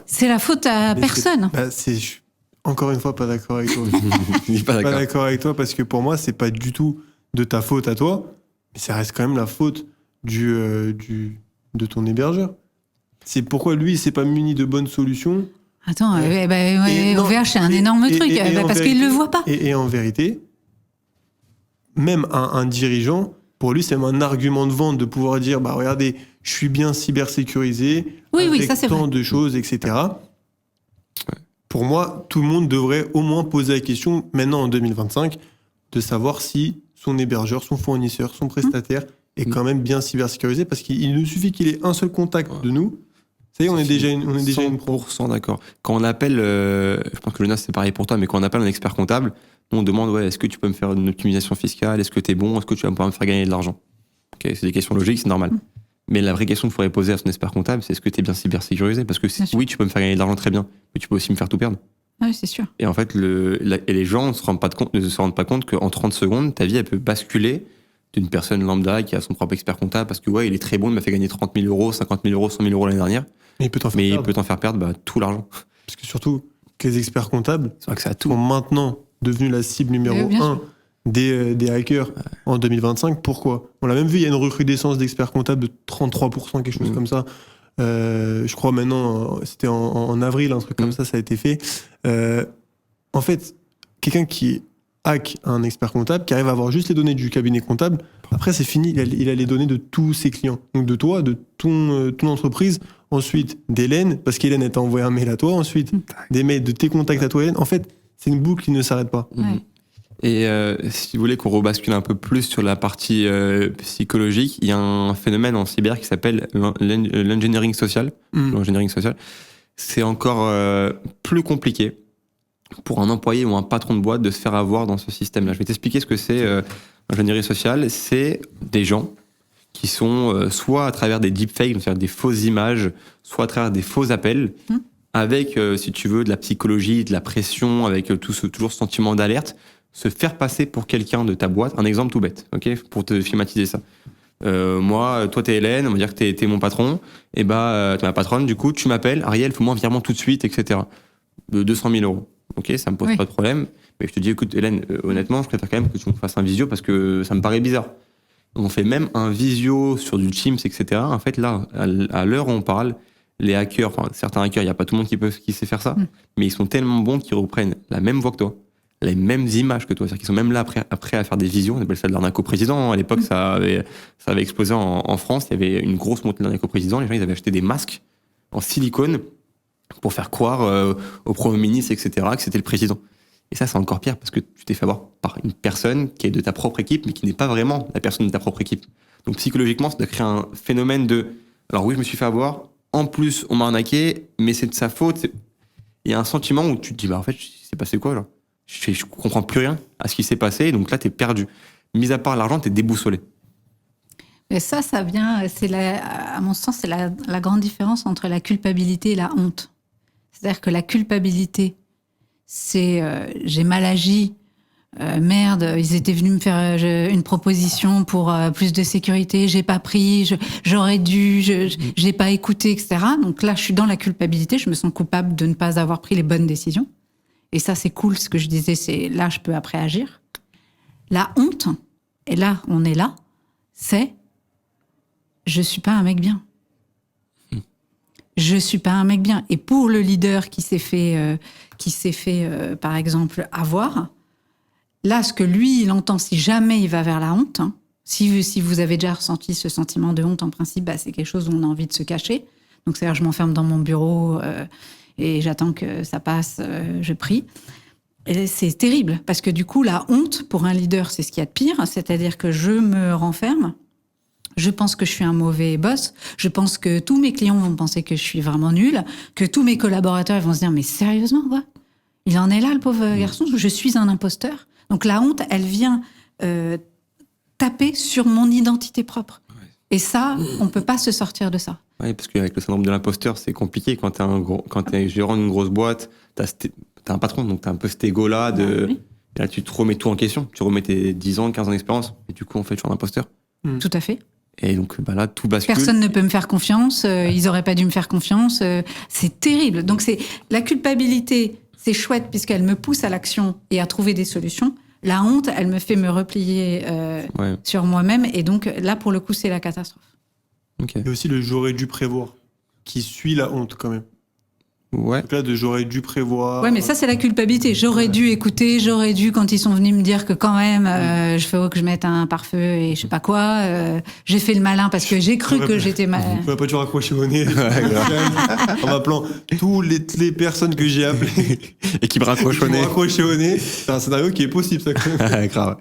c'est la faute à personne.
Je suis encore une fois pas d'accord avec toi. Je suis pas d'accord avec toi parce que pour moi, c'est pas du tout de ta faute à toi, mais ça reste quand même la faute de ton hébergeur. C'est pourquoi lui, il s'est pas muni de bonnes solutions.
Attends, OVH, c'est un énorme truc, parce qu'il le voit pas.
Et en vérité, même un dirigeant, pour lui, c'est un argument de vente de pouvoir dire, regardez, je suis bien cybersécurisé, avec
ça, c'est
tant
vrai.
de choses, etc. Pour moi, tout le monde devrait au moins poser la question, maintenant en 2025, de savoir si son hébergeur, son fournisseur, son prestataire est quand même bien cybersécurisé, parce qu'il nous suffit qu'il ait un seul contact de nous. Ça y est, on est déjà une
100% d'accord. Quand on appelle, je pense que Jonas, c'est pareil pour toi, mais quand on appelle un expert comptable, on demande, est-ce que tu peux me faire une optimisation fiscale? Est-ce que tu es bon? Est-ce que tu vas pouvoir me faire gagner de l'argent? Okay, c'est des questions logiques, c'est normal. Mais la vraie question qu'il faudrait poser à son expert comptable, c'est est-ce que tu es bien cybersécurisé? Parce que oui, tu peux me faire gagner de l'argent très bien, mais tu peux aussi me faire tout perdre.
Oui, c'est sûr.
Et en fait, les gens ne se rendent pas compte qu'en 30 secondes, ta vie, elle peut basculer d'une personne lambda qui a son propre expert comptable parce que, il est très bon, il m'a fait gagner 30 000 euros, 50 000 euros, 100 000 euros l'année dernière.
Mais il peut t'en faire perdre
tout l'argent.
Parce que surtout, que les experts comptables
sont
maintenant devenus la cible numéro 1 des hackers en 2025. Pourquoi? On l'a même vu, il y a une recrudescence d'experts comptables de 33%, quelque chose comme ça. Je crois maintenant, c'était en avril, un truc comme ça a été fait. En fait, quelqu'un qui hack un expert comptable, qui arrive à avoir juste les données du cabinet comptable, après c'est fini, il a les données de tous ses clients. Donc de toi, de ton entreprise, ensuite d'Hélène, parce qu'Hélène elle t'a envoyé un mail à toi, ensuite des mails de tes contacts à toi, Hélène. En fait, c'est une boucle qui ne s'arrête pas.
Ouais.
Et si vous voulez qu'on rebascule un peu plus sur la partie psychologique, il y a un phénomène en cyber qui s'appelle l'engineering social. L'engineering social, c'est encore plus compliqué pour un employé ou un patron de boîte de se faire avoir dans ce système-là. Je vais t'expliquer ce que c'est l'ingénierie sociale. C'est des gens qui sont soit à travers des deepfakes, c'est-à-dire des fausses images, soit à travers des faux appels, avec, si tu veux, de la psychologie, de la pression, avec toujours ce sentiment d'alerte, se faire passer pour quelqu'un de ta boîte. Un exemple tout bête, ok, pour te schématiser ça. moi, toi t'es Hélène, on va dire que t'es mon patron, et t'es ma patronne, du coup tu m'appelles, Ariel, fais-moi un virement tout de suite, etc. De 200 000 euros. Ok, ça me pose pas de problème, mais je te dis, écoute Hélène, honnêtement, je préfère quand même que tu me fasses un visio parce que ça me paraît bizarre. Donc on fait même un visio sur du Teams, etc. En fait, là, à l'heure où on parle, les hackers, enfin certains hackers, il n'y a pas tout le monde qui sait faire ça, mais ils sont tellement bons qu'ils reprennent la même voix que toi, les mêmes images que toi, c'est-à-dire qu'ils sont même là après à faire des visios, on appelle ça de l'arnaque au président. À l'époque, ça avait explosé en France, il y avait une grosse montée de l'arnaque au président, les gens ils avaient acheté des masques en silicone pour faire croire au Premier ministre, etc., que c'était le président. Et ça, c'est encore pire parce que tu t'es fait avoir par une personne qui est de ta propre équipe, mais qui n'est pas vraiment la personne de ta propre équipe. Donc psychologiquement, ça doit créer un phénomène de alors oui, je me suis fait avoir, en plus, on m'a arnaqué, mais c'est de sa faute. Il y a un sentiment où tu te dis, en fait, il s'est passé quoi, là? Je comprends plus rien à ce qui s'est passé, donc là, t'es perdu. Mis à part l'argent, t'es déboussolé.
Mais ça vient, à mon sens, c'est la grande différence entre la culpabilité et la honte. C'est-à-dire que la culpabilité, c'est j'ai mal agi, merde, ils étaient venus me faire une proposition pour plus de sécurité, j'ai pas pris, j'aurais dû, j'ai pas écouté, etc. Donc là, je suis dans la culpabilité, je me sens coupable de ne pas avoir pris les bonnes décisions. Et ça, c'est cool, ce que je disais, c'est là, je peux après agir. La honte, et là, on est là, c'est je suis pas un mec bien. Je suis pas un mec bien. Et pour le leader qui s'est fait, par exemple, avoir, là, ce que lui, il entend, si jamais il va vers la honte, hein, si vous avez déjà ressenti ce sentiment de honte, en principe, c'est quelque chose où on a envie de se cacher. Donc, c'est-à-dire, je m'enferme dans mon bureau et j'attends que ça passe, je prie. Et c'est terrible, parce que du coup, la honte, pour un leader, c'est ce qu'il y a de pire. C'est-à-dire que je me renferme. Je pense que je suis un mauvais boss. Je pense que tous mes clients vont penser que je suis vraiment nulle, que tous mes collaborateurs vont se dire « Mais sérieusement, quoi ? Il en est là, le pauvre garçon, je suis un imposteur. » Donc la honte, elle vient taper sur mon identité propre. Ouais. Et ça, on peut pas se sortir de ça.
Oui, parce qu'avec le syndrome de l'imposteur, c'est compliqué. Quand t'es gérant d'une grosse boîte, t'as un patron, donc t'as un peu cet égo-là de... Oui. Et là, tu te remets tout en question. Tu remets tes 10 ans, 15 ans d'expérience. Et du coup, en fait, je suis un imposteur.
Tout à fait.
Et donc là, tout bascule.
Personne ne peut me faire confiance. Ils auraient pas dû me faire confiance. C'est terrible. Donc c'est la culpabilité, c'est chouette puisqu'elle me pousse à l'action et à trouver des solutions. La honte, elle me fait me replier sur moi-même. Et donc là, pour le coup, c'est la catastrophe.
Okay. Il y a aussi le j'aurais dû prévoir qui suit la honte quand même.
Ouais.
Donc là, j'aurais dû prévoir.
Ouais, mais ça, c'est la culpabilité. J'aurais dû écouter, j'aurais dû, quand ils sont venus me dire que quand même, je faut que je mette un pare-feu et je sais pas quoi, j'ai fait le malin parce que j'ai cru que j'étais malin.
On va pas toujours raccrocher au nez. En m'appelant toutes les personnes que j'ai appelées.
Et qui me raccrochent au nez.
Raccrocher au nez. C'est un scénario qui est possible, ça, quand même.
grave.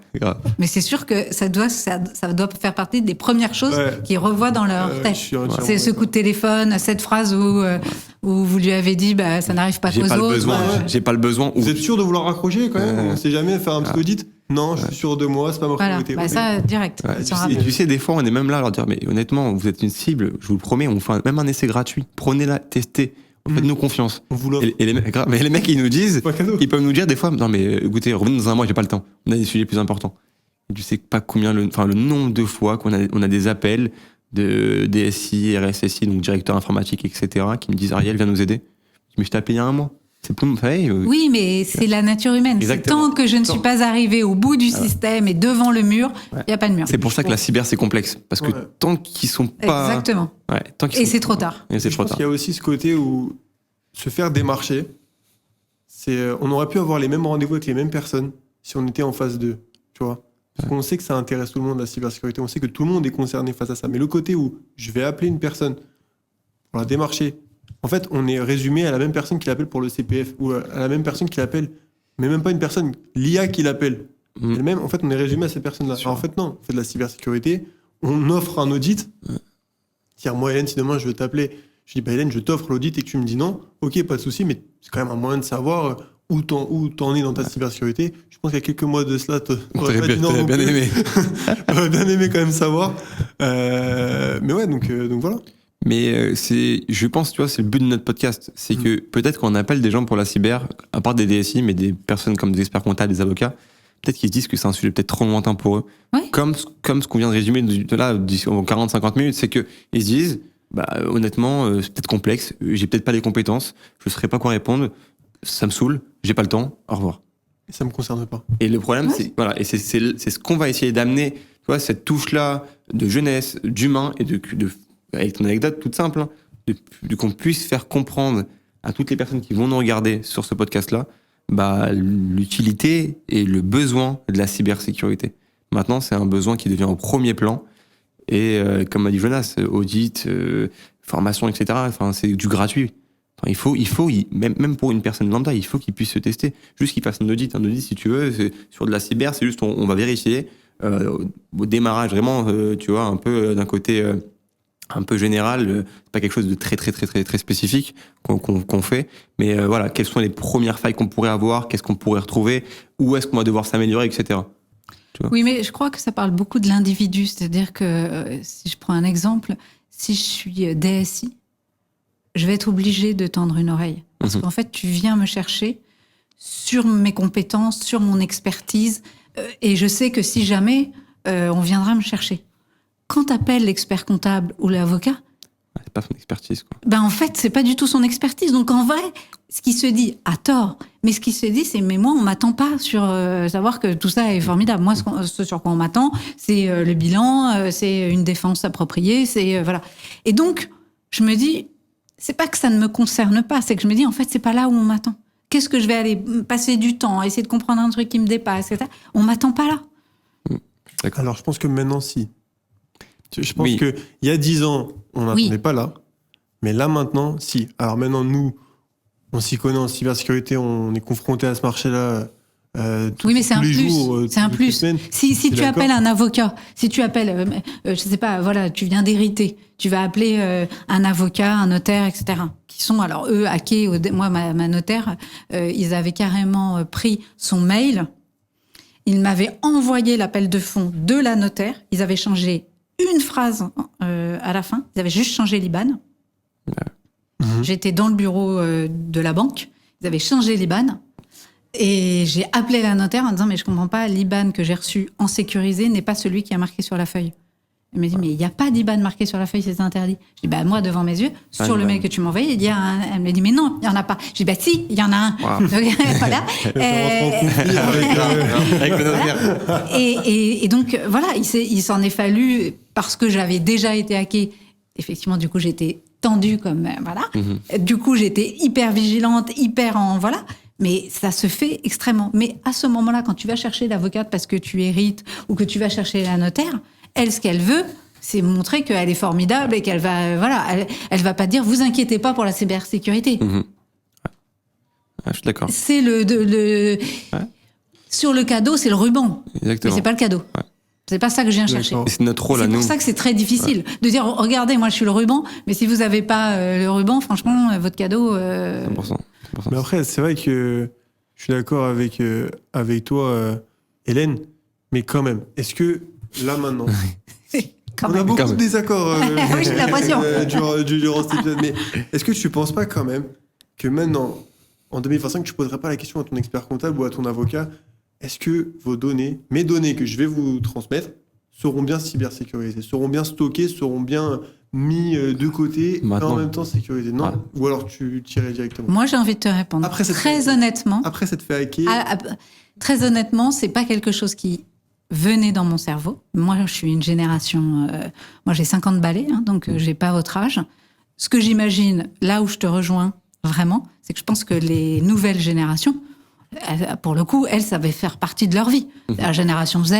Mais c'est sûr que ça doit faire partie des premières choses qu'ils revoient dans leur tête. C'est ce coup de téléphone, cette phrase où vous lui avez dit ça n'arrive pas qu'aux autres.
J'ai pas le besoin.
Vous êtes sûr de vouloir raccrocher quand même? On sait jamais faire un petit audit. Non, je suis sûr de moi, c'est pas ma priorité.
Ça, direct.
Et tu sais, des fois, on est même là à leur dire, mais honnêtement, vous êtes une cible, je vous le promets, on fait même un essai gratuit. Prenez-la, testez. Faites-nous confiance.
On vous l'offre.
Mais les mecs, ils nous disent, ils peuvent nous dire des fois, non mais écoutez, revenez dans un mois, j'ai pas le temps. On a des sujets plus importants. Et tu sais pas combien, le nombre de fois qu'on a des appels de DSI, RSSI, donc directeur informatique, etc., qui me disent Ariel, viens nous aider. Mais je t'ai appelé il y a un mois. C'est plus
Oui, mais c'est la nature humaine. Tant que je ne suis pas arrivé au bout du système et devant le mur, il n'y a pas de mur.
C'est pour ça que la cyber, c'est complexe. Parce que tant qu'ils sont pas...
Exactement. Et c'est trop tard.
Je pense qu'il y a aussi ce côté où se faire démarcher, on aurait pu avoir les mêmes rendez-vous avec les mêmes personnes si on était en phase 2, tu vois. Parce qu'on sait que ça intéresse tout le monde, la cybersécurité. On sait que tout le monde est concerné face à ça. Mais le côté où je vais appeler une personne pour la démarcher, en fait, on est résumé à la même personne qui l'appelle pour le CPF ou à la même personne qui l'appelle, mais même pas une personne, l'IA qui l'appelle. Elle-même, en fait, on est résumé à cette personne-là. Alors, en fait, non, on fait de la cybersécurité, on offre un audit. C'est-à-dire, moi, Hélène, si demain je veux t'appeler, je dis, Hélène, je t'offre l'audit et que tu me dis non, ok, pas de souci, mais c'est quand même un moyen de savoir où t'en es dans ta cybersécurité. Je pense qu'il y a quelques mois de cela, t'aurais bien aimé. T'aurais bien aimé quand même savoir. Mais ouais, donc voilà.
Mais je pense, tu vois, c'est le but de notre podcast. C'est que peut-être qu'on appelle des gens pour la cyber, à part des DSI, mais des personnes comme des experts comptables, des avocats, peut-être qu'ils se disent que c'est un sujet peut-être trop lointain pour eux.
Oui.
Comme ce qu'on vient de résumer de là, en 40-50 minutes, c'est que ils se disent, honnêtement, c'est peut-être complexe, j'ai peut-être pas les compétences, je saurais pas quoi répondre, ça me saoule, j'ai pas le temps, au revoir.
Et ça me concerne pas.
Et le problème, c'est ce qu'on va essayer d'amener, tu vois, cette touche-là de jeunesse, d'humain et avec ton anecdote toute simple, hein, qu'on puisse faire comprendre à toutes les personnes qui vont nous regarder sur ce podcast-là, l'utilité et le besoin de la cybersécurité. Maintenant, c'est un besoin qui devient au premier plan. Et comme a dit Jonas, audit, formation, etc. Enfin, c'est du gratuit. Enfin, même pour une personne lambda, il faut qu'il puisse se tester. Juste qu'il fasse un audit. Un audit, si tu veux, sur de la cyber, c'est juste on va vérifier au démarrage, vraiment, tu vois, un peu d'un côté un peu général, c'est pas quelque chose de très très très très très spécifique qu'on fait, mais voilà, quelles sont les premières failles qu'on pourrait avoir, qu'est-ce qu'on pourrait retrouver, où est-ce qu'on va devoir s'améliorer, etc.
Oui, mais je crois que ça parle beaucoup de l'individu, c'est-à-dire que si je prends un exemple, si je suis DSI, je vais être obligée de tendre une oreille, parce qu'en fait, tu viens me chercher sur mes compétences, sur mon expertise, et je sais que si jamais on viendra me chercher. Quand t'appelles l'expert comptable ou l'avocat,
c'est pas son expertise, quoi.
En fait, c'est pas du tout son expertise. Donc en vrai, ce qui se dit à tort, mais ce qui se dit, c'est mais moi, on m'attend pas sur savoir que tout ça est formidable. Moi, ce sur quoi on m'attend, c'est le bilan, c'est une défense appropriée, c'est voilà. Et donc, je me dis, c'est pas que ça ne me concerne pas, c'est que je me dis en fait, c'est pas là où on m'attend. Qu'est-ce que je vais aller passer du temps, essayer de comprendre un truc qui me dépasse, etc. On m'attend pas là.
Alors, je pense que maintenant, si. Je pense qu'il y a 10 ans, on n'attendait pas là. Mais là, maintenant, si. Alors maintenant, nous, on s'y connaît en cybersécurité, on est confronté à ce marché-là
oui, mais c'est un plus. C'est un plus. Si tu appelles un avocat, si tu appelles, je sais pas, voilà, tu viens d'hériter, tu vas appeler un avocat, un notaire, etc. Qui sont, alors eux, hackés. Moi, ma notaire, ils avaient carrément pris son mail. Ils m'avaient envoyé l'appel de fonds de la notaire. Ils avaient changé une phrase à la fin. Ils avaient juste changé l'IBAN. J'étais dans le bureau de la banque. Ils avaient changé l'IBAN. Et j'ai appelé la notaire en disant, mais je comprends pas, l'IBAN que j'ai reçu en sécurisé n'est pas celui qui est marqué sur la feuille. Elle m'a dit, mais il n'y a pas d'IBAN marqué sur la feuille, c'est interdit. Je dis, moi, devant mes yeux, sur le mail que tu m'as envoyé, il y a un... Elle me dit, mais non, il n'y en a pas. Je dis, si, il y en a un. Wow. Donc, voilà.
Avec le notaire.
Et donc, voilà, il s'en est fallu, parce que j'avais déjà été hackée. Effectivement, du coup, j'étais tendue comme... voilà. Du coup, j'étais hyper vigilante, voilà. Mais ça se fait extrêmement. Mais à ce moment-là, quand tu vas chercher l'avocate parce que tu hérites ou que tu vas chercher la notaire, elle, ce qu'elle veut, c'est montrer qu'elle est formidable et qu'elle va, elle va pas dire, vous inquiétez pas pour la cybersécurité.
Je suis d'accord.
C'est sur le cadeau, c'est le ruban.
Exactement.
Mais c'est pas le cadeau. Ouais. C'est pas ça que je viens chercher.
Et c'est notre rôle à nous.
C'est pour ça que c'est très difficile de dire, regardez, moi je suis le ruban, mais si vous avez pas le ruban, franchement, votre cadeau.
100%.
Mais après, c'est vrai que je suis d'accord avec toi, Hélène, mais quand même, est-ce que là maintenant, on a beaucoup de désaccords
oui, j'ai l'impression.
Durant cet épisode, mais est-ce que tu penses pas quand même que maintenant, en 2025, tu poserais pas la question à ton expert comptable ou à ton avocat, est-ce que mes données que je vais vous transmettre, seront bien cybersécurisées, seront bien stockées, seront bien mis de côté,
maintenant.
Et en même temps sécurisées? Non. Ou alors tu tirais directement?
Moi, j'ai envie de te répondre. Honnêtement.
Après s'être fait hacker.
Très honnêtement, c'est pas quelque chose qui venait dans mon cerveau. Moi, je suis une génération. Moi, j'ai 50 balais, donc j'ai pas votre âge. Ce que j'imagine, là où je te rejoins vraiment, c'est que je pense que les nouvelles générations, pour le coup, elles, ça va faire partie de leur vie. La génération Z,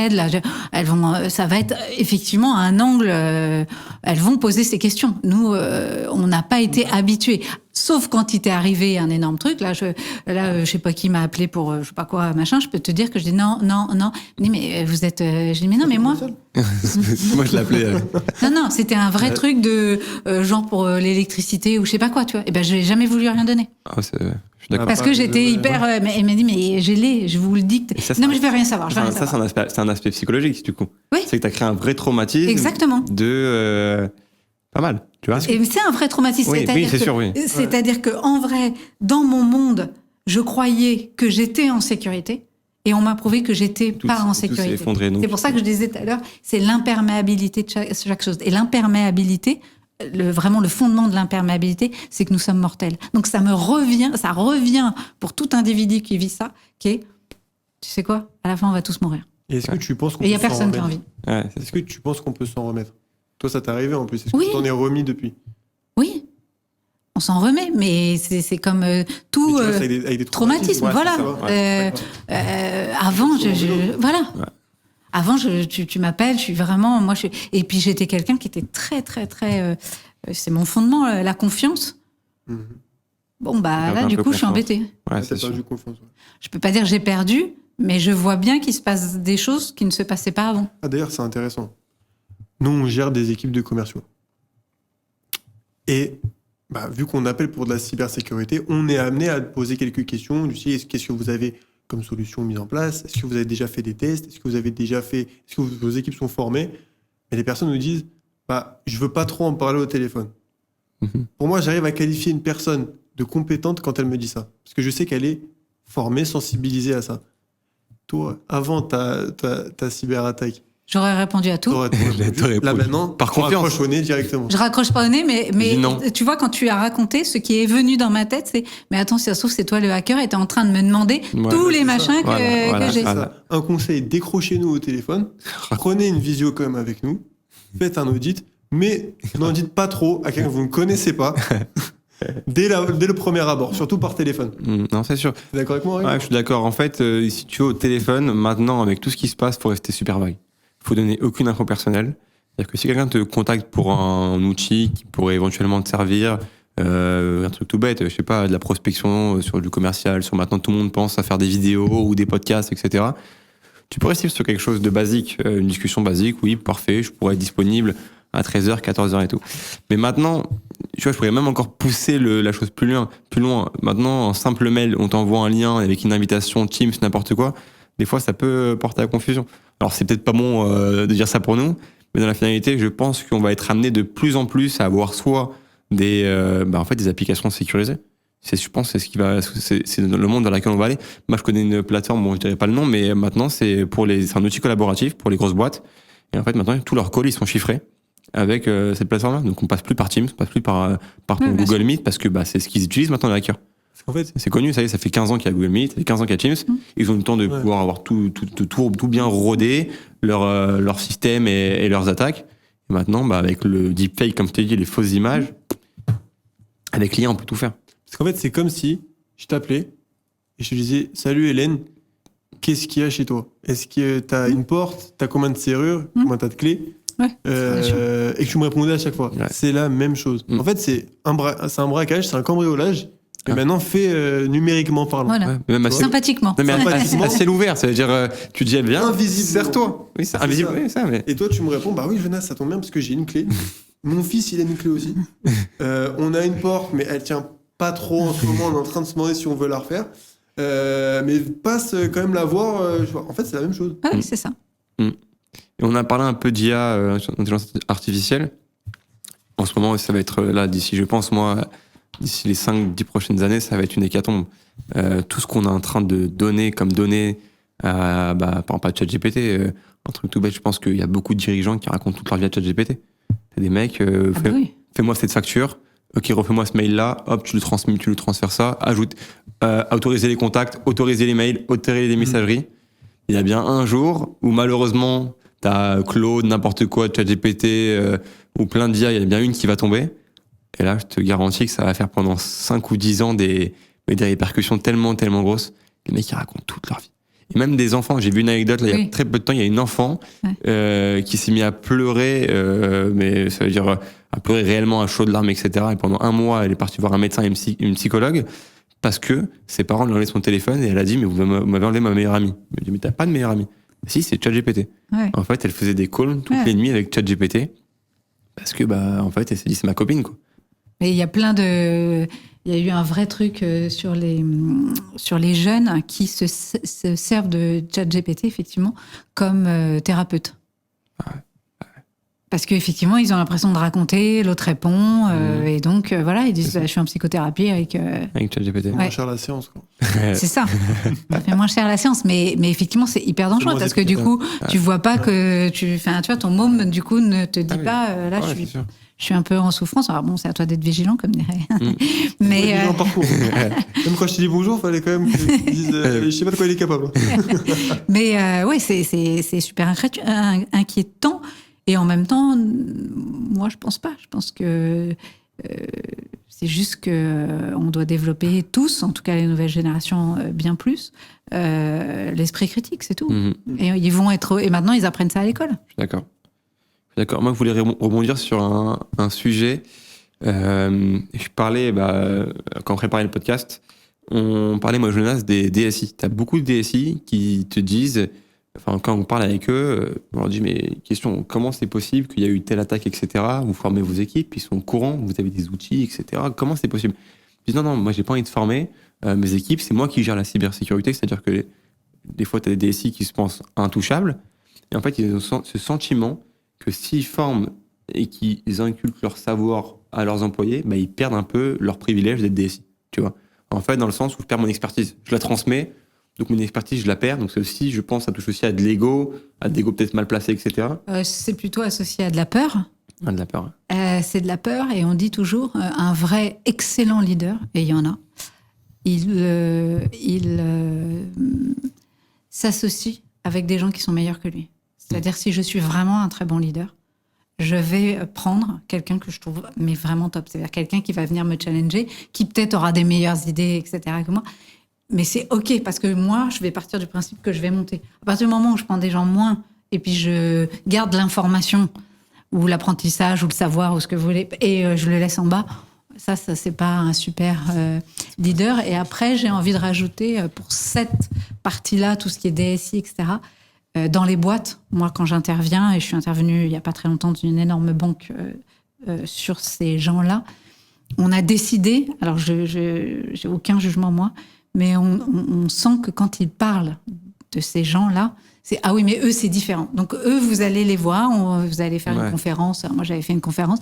ça va être effectivement un angle. Elles vont poser ces questions. Nous, on n'a pas été habitués. Sauf quand il t'est arrivé un énorme truc. Là, je sais pas qui m'a appelé pour je sais pas quoi, machin. Je peux te dire que je dis non. Je dis, mais vous êtes. Je dis, mais non, mais moi.
Moi, je l'appelais.
Non, c'était un vrai truc de genre pour l'électricité ou je sais pas quoi, tu vois. Et j'ai jamais voulu rien donner. Parce que j'étais hyper. Elle m'a dit, mais je vous le dicte. Non, mais je vais rien savoir.
C'est un aspect psychologique, du coup.
Oui.
C'est que tu as créé un vrai traumatisme.
Exactement.
Pas mal, tu vois.
Et c'est un vrai traumatisme.
Oui, c'est sûr, oui.
C'est-à-dire qu'en vrai, dans mon monde, je croyais que j'étais en sécurité. Et on m'a prouvé que j'étais pas en
tout s'est
sécurité.
effondré, donc.
C'est pour ça que je disais tout à l'heure, c'est l'imperméabilité de chaque chose. Et l'imperméabilité, vraiment le fondement de l'imperméabilité, c'est que nous sommes mortels. Donc ça revient pour tout individu qui vit ça, qui est, tu sais quoi, à la fin on va tous mourir.
Et est-ce que tu penses qu'on
Et il y a
peut s'en
personne qui a
remettre
envie.
Ouais,
Est-ce que tu penses qu'on peut s'en remettre? Toi, ça t'est arrivé en plus. Est-ce que
Oui.
tu t'en es remis depuis?
Oui, on s'en remet, mais c'est comme tout
Mais tu restes avec des
traumatisme.
Ouais,
Voilà.
c'est ça.
Avant, voilà.
Ouais.
Avant, tu m'appelles, je suis vraiment, et puis j'étais quelqu'un qui était très, très, très, c'est mon fondement, la confiance.
Mhm.
Bon, bah
Perdre
là,
un
du
peu
coup, je suis
confiance.
embêtée.
Ouais,
T'as
c'est sûr.
perdu confiance. Ouais.
Je peux pas dire que j'ai perdu, mais je vois bien qu'il se passe des choses qui ne se passaient pas avant.
Ah, d'ailleurs, c'est intéressant. Nous, on gère des équipes de commerciaux. Et vu qu'on appelle pour de la cybersécurité, on est amené à poser quelques questions du style, qu'est-ce que vous avez comme solution mise en place? Est-ce que vous avez déjà fait des tests? Est-ce que vos équipes sont formées? Et les personnes nous disent, je veux pas trop en parler au téléphone.
Mhm.
Pour moi, j'arrive à qualifier une personne de compétente quand elle me dit ça. Parce que je sais qu'elle est formée, sensibilisée à ça. Toi, avant ta cyberattaque,
J'aurais répondu à tout.
t'aurais répondu. Là maintenant,
Par
tu
confiance.
raccroches au nez directement.
Je raccroche pas au nez, mais
Dis non.
tu vois, quand tu as raconté, ce qui est venu dans ma tête, c'est, mais attends, si ça se trouve, c'est toi le hacker et t'es en train de me demander
Ouais,
tous les
c'est ça.
machins
Voilà,
que j'ai.
voilà.
Ça. Un conseil, décrochez-nous au téléphone, prenez une visio quand même avec nous, faites un audit, mais n'en dites pas trop à quelqu'un que vous ne connaissez pas dès le premier abord, surtout par téléphone.
Non, c'est sûr.
T'es d'accord avec moi, Rémi?
Ouais, je suis d'accord. En fait, si tu es au téléphone, maintenant, avec tout ce qui se passe, faut rester super vague. Faut donner aucune info personnelle. C'est-à-dire que si quelqu'un te contacte pour un outil qui pourrait éventuellement te servir, un truc tout bête, je sais pas, de la prospection sur du commercial, sur maintenant tout le monde pense à faire des vidéos ou des podcasts, etc. Tu pourrais rester sur quelque chose de basique, une discussion basique, oui, parfait, je pourrais être disponible à 13h, 14h et tout. Mais maintenant, tu vois, je pourrais même encore pousser la chose plus loin. Maintenant, en simple mail, on t'envoie un lien avec une invitation, Teams, n'importe quoi. Des fois, ça peut porter à confusion. Alors, c'est peut-être pas bon de dire ça pour nous, mais dans la finalité, je pense qu'on va être amené de plus en plus à avoir soit des applications sécurisées. Je pense que c'est le monde dans lequel on va aller. Moi, je connais une plateforme, bon, je dirais pas le nom, mais maintenant, c'est un outil collaboratif pour les grosses boîtes. Et en fait, maintenant, tous leurs calls, ils sont chiffrés avec cette plateforme-là. Donc, on passe plus par Teams, on passe plus par ton Google Meet, parce que c'est ce qu'ils utilisent maintenant, les hackers.
En fait,
C'est connu, ça y est, ça fait 15 ans qu'il y a Google Meet, ça fait 15 ans qu'il y a Teams. Ils ont eu le temps de pouvoir avoir tout bien rodé, leur système et leurs attaques. Et maintenant, avec le deepfake, comme je t'ai dit, les fausses images, avec l'IA, on peut tout faire.
parce qu'en fait, c'est comme si je t'appelais et je te disais, salut Hélène, qu'est-ce qu'il y a chez toi? Est-ce que tu as une porte? Tu as combien de serrures? Combien tu as de clés?
Ouais,
et que tu me répondais à chaque fois.
Ouais.
C'est la même chose. En fait, c'est un braquage, c'est un cambriolage, mais maintenant fait numériquement parlant.
Voilà.
Ouais, même assez,
Sympathiquement.
non, mais
Sympathiquement.
assez ouvert, ça veut dire, tu dis, viens,
Invisible.
serre-toi. Oui, c'est invisible,
ça.
oui, ça, mais.
Et toi, tu me réponds, oui, Jonas, ça tombe bien parce que j'ai une clé. Mon fils, il a une clé aussi. On a une porte, mais elle tient pas trop en ce moment. On est en train de se demander si on veut la refaire. Mais passe quand même la voir. En fait, c'est la même chose.
Ah oui, c'est ça.
Et on a parlé un peu d'IA, intelligence artificielle. En ce moment, ça va être là, d'ici les 5-10 prochaines années, ça va être une hécatombe. Tout ce qu'on est en train de donner comme données par exemple à ChatGPT, un truc tout bête, je pense qu'il y a beaucoup de dirigeants qui racontent toute leur vie à ChatGPT. T'as des mecs,
Oui.
fais-moi cette facture, ok, refais-moi ce mail-là, hop, tu le transfères ça, ajoute, autoriser les contacts, autoriser les mails, autoriser les messageries. Il y a bien un jour où malheureusement, t'as Claude, n'importe quoi, ChatGPT, ou plein d'IA, il y a bien une qui va tomber. Et là, je te garantis que ça va faire pendant 5 ou 10 ans des répercussions tellement grosses. Les mecs, ils racontent toute leur vie. Et même des enfants. J'ai vu une anecdote, là, il y a très peu de temps, il y a une enfant qui s'est mise à pleurer, mais ça veut dire à pleurer réellement à chaudes larmes, etc. Et pendant 1 mois, elle est partie voir un médecin et une psychologue parce que ses parents lui ont enlevé son téléphone et elle a dit, mais vous m'avez enlevé ma meilleure amie. Elle dit, mais t'as pas de meilleure amie. Si, c'est ChatGPT.
Ouais.
En fait, elle faisait des calls toutes les nuits avec ChatGPT parce que, en fait, elle s'est dit, c'est ma copine, quoi.
Mais il y a eu un vrai truc sur les jeunes qui se servent de ChatGPT, effectivement, comme thérapeute. Parce qu'effectivement, ils ont l'impression de raconter, l'autre répond, et donc voilà, ils disent je suis en psychothérapie avec.
Avec ChatGPT.
C'est moins cher la séance, quoi.
C'est ça. Ça fait moins cher la séance, mais effectivement, c'est hyper dangereux
moins
parce que du coup, tu vois pas que tu vois, ton môme du coup ne te dit pas là,
Ouais, c'est sûr.
je suis un peu en souffrance. Alors bon, c'est à toi d'être vigilant, comme dirait. Mais
Les gens parcours. Même quand je te dis bonjour, fallait quand même que tu dises je sais pas de quoi il est capable.
mais ouais, c'est super inquiétant. Et en même temps, moi, je pense pas. Je pense que c'est juste que on doit développer tous, en tout cas les nouvelles générations, bien plus, l'esprit critique, c'est tout. Et ils vont être, et maintenant ils apprennent ça à l'école.
Je suis d'accord. Moi, je voulais rebondir sur un sujet. Je parlais, quand on préparait le podcast, on parlait, moi, Jonas, des DSI. Tu as beaucoup de DSI qui te disent, enfin, quand on parle avec eux, on leur dit, mais question, comment c'est possible qu'il y a eu telle attaque, etc. Vous formez vos équipes, ils sont au courant, vous avez des outils, etc. Comment c'est possible? Je dis, non, moi, j'ai pas envie de former mes équipes, c'est moi qui gère la cybersécurité, c'est-à-dire que des fois, tu as des DSI qui se pensent intouchables, et en fait, ils ont ce sentiment que s'ils forment et qu'ils inculquent leur savoir à leurs employés, ils perdent un peu leur privilège d'être DSI, tu vois. En fait, dans le sens où je perds mon expertise. Je la transmets, donc mon expertise, je la perds. Donc c'est aussi, je pense, ça touche aussi à de l'ego, peut-être mal placé, etc.
C'est plutôt associé à de la peur.
Ah, de la peur.
C'est de la peur, et on dit toujours un vrai excellent leader, et il y en a, il s'associe avec des gens qui sont meilleurs que lui. C'est-à-dire, si je suis vraiment un très bon leader, je vais prendre quelqu'un que je trouve mais vraiment top. C'est-à-dire quelqu'un qui va venir me challenger, qui peut-être aura des meilleures idées, etc. que moi. Mais c'est OK, parce que moi, je vais partir du principe que je vais monter. À partir du moment où je prends des gens moins, et puis je garde l'information, ou l'apprentissage, ou le savoir, ou ce que vous voulez, et je le laisse en bas, ça c'est pas un super leader. Et après, j'ai envie de rajouter, pour cette partie-là, tout ce qui est DSI, etc., dans les boîtes, moi, quand j'interviens, et je suis intervenue il n'y a pas très longtemps dans une énorme banque sur ces gens-là, on a décidé, alors j'ai aucun jugement, moi, mais on sent que quand ils parlent de ces gens-là, c'est « Ah oui, mais eux, c'est différent. » Donc eux, vous allez les voir, vous allez faire une conférence. Moi, j'avais fait une conférence.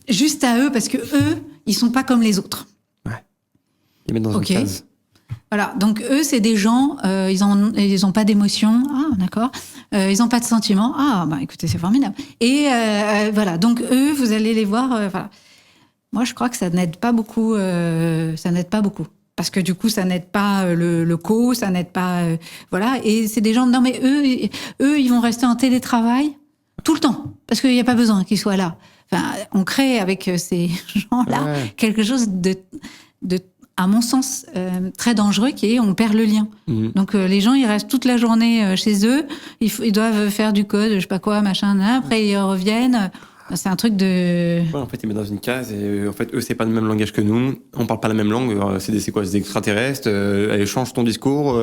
Juste à eux, parce que eux, ils sont pas comme les autres.
Ouais. Ils mettent dans une case.
Voilà, donc eux, c'est des gens, ils ont pas d'émotion, ah d'accord, ils ont pas de sentiments, ah écoutez, c'est formidable. Et voilà, donc eux, vous allez les voir, voilà. Moi, je crois que ça n'aide pas beaucoup, parce que du coup, ça n'aide pas le co, ça n'aide pas, voilà. Et c'est des gens, non mais eux, ils vont rester en télétravail tout le temps, parce qu'il n'y a pas besoin qu'ils soient là. Enfin, on crée avec ces gens-là quelque chose de à mon sens, très dangereux, qui est on perd le lien. Donc les gens, ils restent toute la journée chez eux, ils doivent faire du code, je sais pas quoi, machin, après ils reviennent. C'est un truc de...
Ouais, en fait, ils mettent dans une case, et en fait, eux, c'est pas le même langage que nous, on parle pas la même langue, c'est quoi, c'est des extraterrestres, allez, change ton discours.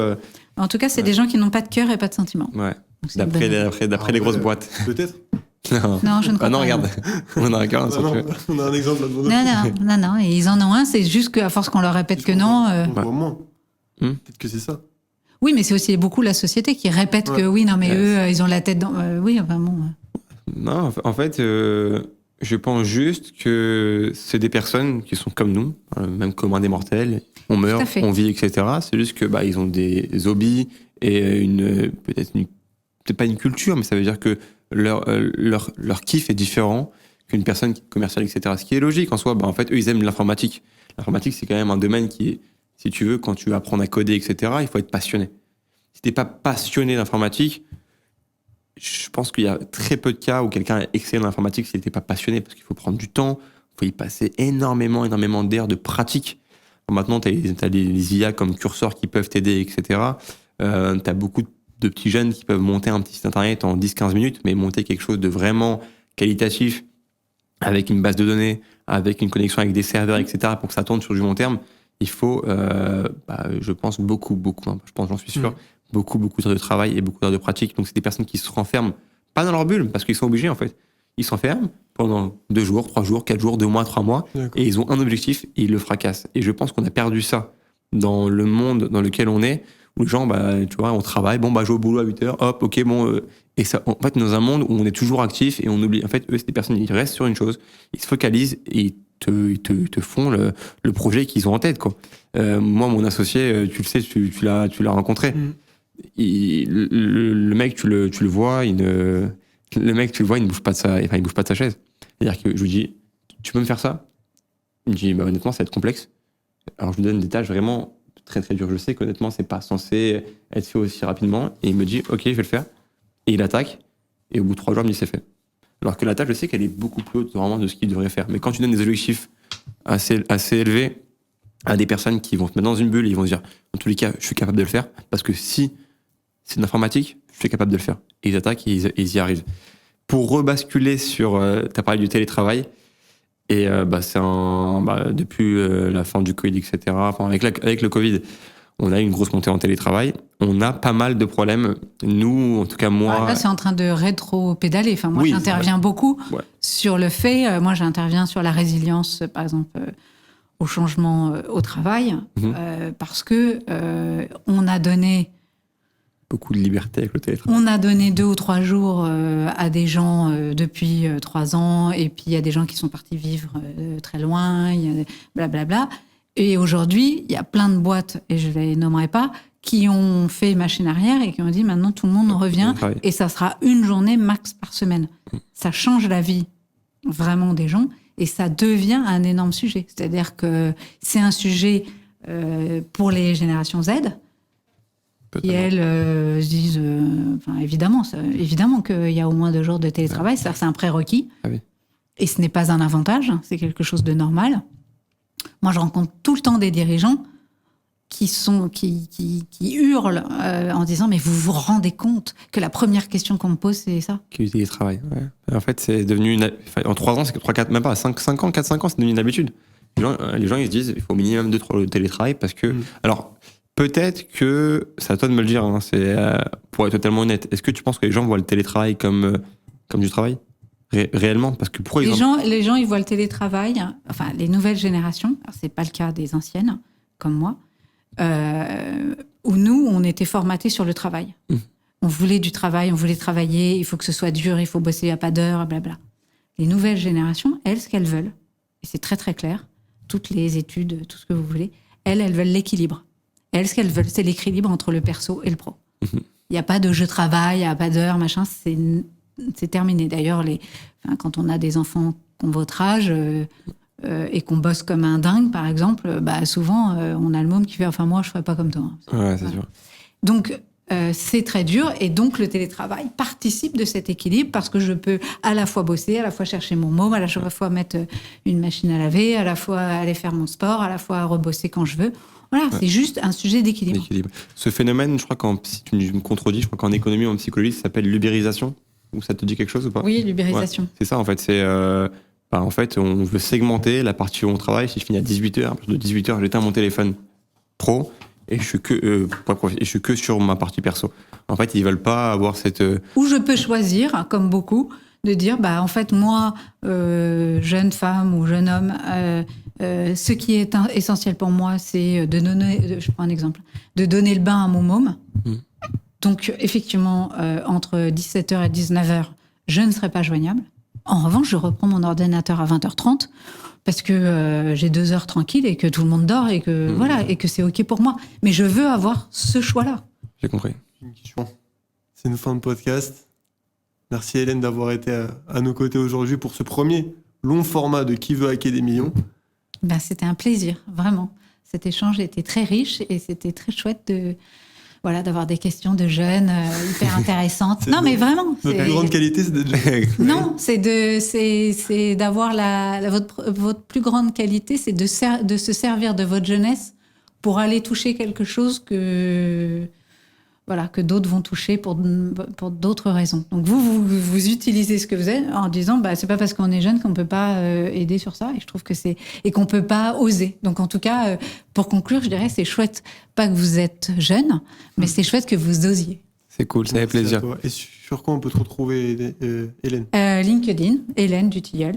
En tout cas, c'est des gens qui n'ont pas de cœur et pas de sentiments.
Ouais, d'après les grosses boîtes.
Peut-être.
Non, je ne crois pas.
Non, regarde, on a un cas.
On a un exemple là-dedans.
Non, et ils en ont un, c'est juste qu'à force qu'on leur répète que non...
Au moins. Peut-être que c'est ça.
Oui, mais c'est aussi beaucoup la société qui répète que oui, non, mais eux, ils ont la tête dans... oui, enfin bon...
Non, en fait, je pense juste que c'est des personnes qui sont comme nous, même commun des mortels. On meurt, on vit, etc. C'est juste que ils ont des hobbies et peut-être pas une culture, mais ça veut dire que leur kiff est différent qu'une personne qui est commerciale, etc. Ce qui est logique en soi. En fait, eux, ils aiment l'informatique. L'informatique, c'est quand même un domaine qui est, si tu veux, quand tu veux apprendre à coder, etc., il faut être passionné. Si t'es pas passionné d'informatique, je pense qu'il y a très peu de cas où quelqu'un est excellent en informatique s'il n'était pas passionné, parce qu'il faut prendre du temps, il faut y passer énormément d'heures de pratique. Maintenant, tu as des IA comme Cursor qui peuvent t'aider, etc. Tu as beaucoup de petits jeunes qui peuvent monter un petit site internet en 10-15 minutes, mais monter quelque chose de vraiment qualitatif, avec une base de données, avec une connexion avec des serveurs, etc., pour que ça tourne sur du long terme, il faut, je pense, beaucoup, je pense, j'en suis sûr, beaucoup d'heures de travail et beaucoup d'heures de pratique. Donc, c'est des personnes qui se renferment, pas dans leur bulle, parce qu'ils sont obligés, en fait. Ils s'enferment pendant 2 jours, 3 jours, 4 jours, 2 mois, 3 mois, et ils ont un objectif et ils le fracassent. Et je pense qu'on a perdu ça dans le monde dans lequel on est, où les gens, tu vois, on travaille, je vais au boulot à 8 heures, hop, ok, Et ça, en fait, dans un monde où on est toujours actif et on oublie, en fait, eux, c'est des personnes, ils restent sur une chose, ils se focalisent et ils te font le projet qu'ils ont en tête, quoi. Moi, mon associé, tu le sais, tu l'as rencontré. Le mec, tu le vois, le mec, tu le vois, il ne bouge pas de sa chaise. C'est-à-dire que je lui dis, tu peux me faire ça? Il me dit, bah, honnêtement, ça va être complexe. Alors, je lui donne des tâches vraiment très, très dures. Je sais qu'honnêtement, c'est pas censé être fait aussi rapidement. Et il me dit, OK, je vais le faire. Et il attaque. Et au bout de 3 jours, il me dit, c'est fait. Alors que la tâche, je sais qu'elle est beaucoup plus haute vraiment de ce qu'il devrait faire. Mais quand tu donnes des objectifs assez élevés à des personnes qui vont se mettre dans une bulle, ils vont se dire, en tous les cas, je suis capable de le faire. Parce que si c'est de l'informatique, je suis capable de le faire. Et ils attaquent et ils y arrivent. Pour rebasculer sur, tu as parlé du télétravail. Et depuis la fin du Covid, etc., enfin, avec le Covid, on a eu une grosse montée en télétravail. On a pas mal de problèmes. Nous, en tout cas moi...
Là, c'est en train de rétro-pédaler. Enfin, moi,
Oui,
j'interviens beaucoup
Ouais.
sur le fait... moi, j'interviens sur la résilience, par exemple, au changement au travail, parce que on a donné...
Beaucoup de liberté avec le télétravail.
On a donné 2 ou 3 jours à des gens depuis 3 ans, et puis il y a des gens qui sont partis vivre très loin, il y a blablabla. Et aujourd'hui, il y a plein de boîtes, et je ne les nommerai pas, qui ont fait machine arrière et qui ont dit maintenant tout le monde revient, et ça sera 1 journée max par semaine. Ça change la vie vraiment des gens, et ça devient un énorme sujet. C'est-à-dire que c'est un sujet pour les générations Z, qui elles se disent, évidemment qu'il y a au moins 2 jours de télétravail, c'est un prérequis, et ce n'est pas un avantage, c'est quelque chose de normal. Moi, je rencontre tout le temps des dirigeants qui hurlent en disant, mais vous vous rendez compte que la première question qu'on me pose, c'est ça?
Qui utilise le travail, ouais. En fait, c'est devenu en 3 ans, c'est 3-4, même pas, 5 ans, 4-5 ans, c'est devenu une habitude. Les gens, ils se disent, il faut au minimum 2-3 de télétravail parce que, alors, peut-être que, c'est à toi de me le dire, hein, c'est, pour être totalement honnête, est-ce que tu penses que les gens voient le télétravail comme du travail? Réellement? Parce que pourquoi
les gens, ils voient le télétravail, enfin, les nouvelles générations, alors c'est pas le cas des anciennes, comme moi, où nous, on était formatés sur le travail. On voulait du travail, on voulait travailler, il faut que ce soit dur, il faut bosser à pas d'heure, blabla. Les nouvelles générations, elles, ce qu'elles veulent, et c'est très très clair, toutes les études, tout ce que vous voulez, elles veulent l'équilibre. Elles, ce qu'elles veulent, c'est l'équilibre entre le perso et le pro. Il n'y a pas de je travaille, il n'y a pas d'heure, machin, c'est terminé. D'ailleurs, quand on a des enfants qui ont votre âge et qu'on bosse comme un dingue, par exemple, souvent, on a le môme qui fait « Enfin, moi, je ne ferais pas comme toi. »
Ouais, c'est sûr.
Donc, c'est très dur. Et donc, le télétravail participe de cet équilibre parce que je peux à la fois bosser, à la fois chercher mon môme, à la fois mettre une machine à laver, à la fois aller faire mon sport, à la fois rebosser quand je veux. Voilà, c'est juste un sujet d'équilibre.
Ce phénomène, je crois si tu me contredis, je crois qu'en économie ou en psychologie, ça s'appelle l'ubérisation. Ou ça te dit quelque chose ou pas?
Oui, l'ubérisation.
Ouais, c'est ça, en fait. C'est, en fait, on veut segmenter la partie où on travaille. Si je finis à 18h, à partir de 18h, j'éteins mon téléphone pro et je suis que sur ma partie perso. En fait, ils veulent pas avoir cette...
Ou je peux choisir, comme beaucoup, de dire, en fait, moi, jeune femme ou jeune homme, ce qui est essentiel pour moi, c'est de donner, je prends un exemple, de donner le bain à mon môme. Donc, effectivement, entre 17h et 19h, je ne serai pas joignable. En revanche, je reprends mon ordinateur à 20h30 parce que j'ai 2 heures tranquilles et que tout le monde dort et que, voilà, et que c'est OK pour moi. Mais je veux avoir ce choix-là.
J'ai compris.
Une question. C'est une fin de podcast. Merci Hélène d'avoir été à nos côtés aujourd'hui pour ce premier long format de Qui veut hacker des millions.
C'était un plaisir, vraiment. Cet échange était très riche et c'était très chouette d'avoir des questions de jeunes hyper intéressantes. Non, mais vraiment.
Notre plus grande qualité, c'est d'être jeune.
Non, c'est d'avoir votre plus grande qualité, c'est de se servir de votre jeunesse pour aller toucher quelque chose que d'autres vont toucher pour d'autres raisons. Donc vous utilisez ce que vous êtes en disant c'est pas parce qu'on est jeune qu'on peut pas aider sur ça, et je trouve que et qu'on peut pas oser. Donc en tout cas, pour conclure, je dirais c'est chouette pas que vous êtes jeune, mais c'est chouette que vous osiez.
C'est cool, ça fait plaisir.
Et sur quoi on peut te retrouver, Hélène?
LinkedIn, Hélène Dutilleul.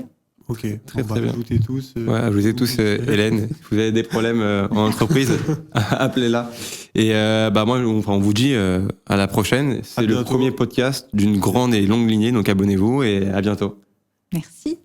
Ok,
Très,
on va
très bien.
ajouter tous.
Ouais, ajoutez tous Hélène. Si vous avez des problèmes en entreprise, appelez-la. Et moi, on vous dit à la prochaine. C'est
À
le
bientôt.
premier podcast d'une grande et longue lignée, donc abonnez-vous et à bientôt.
Merci.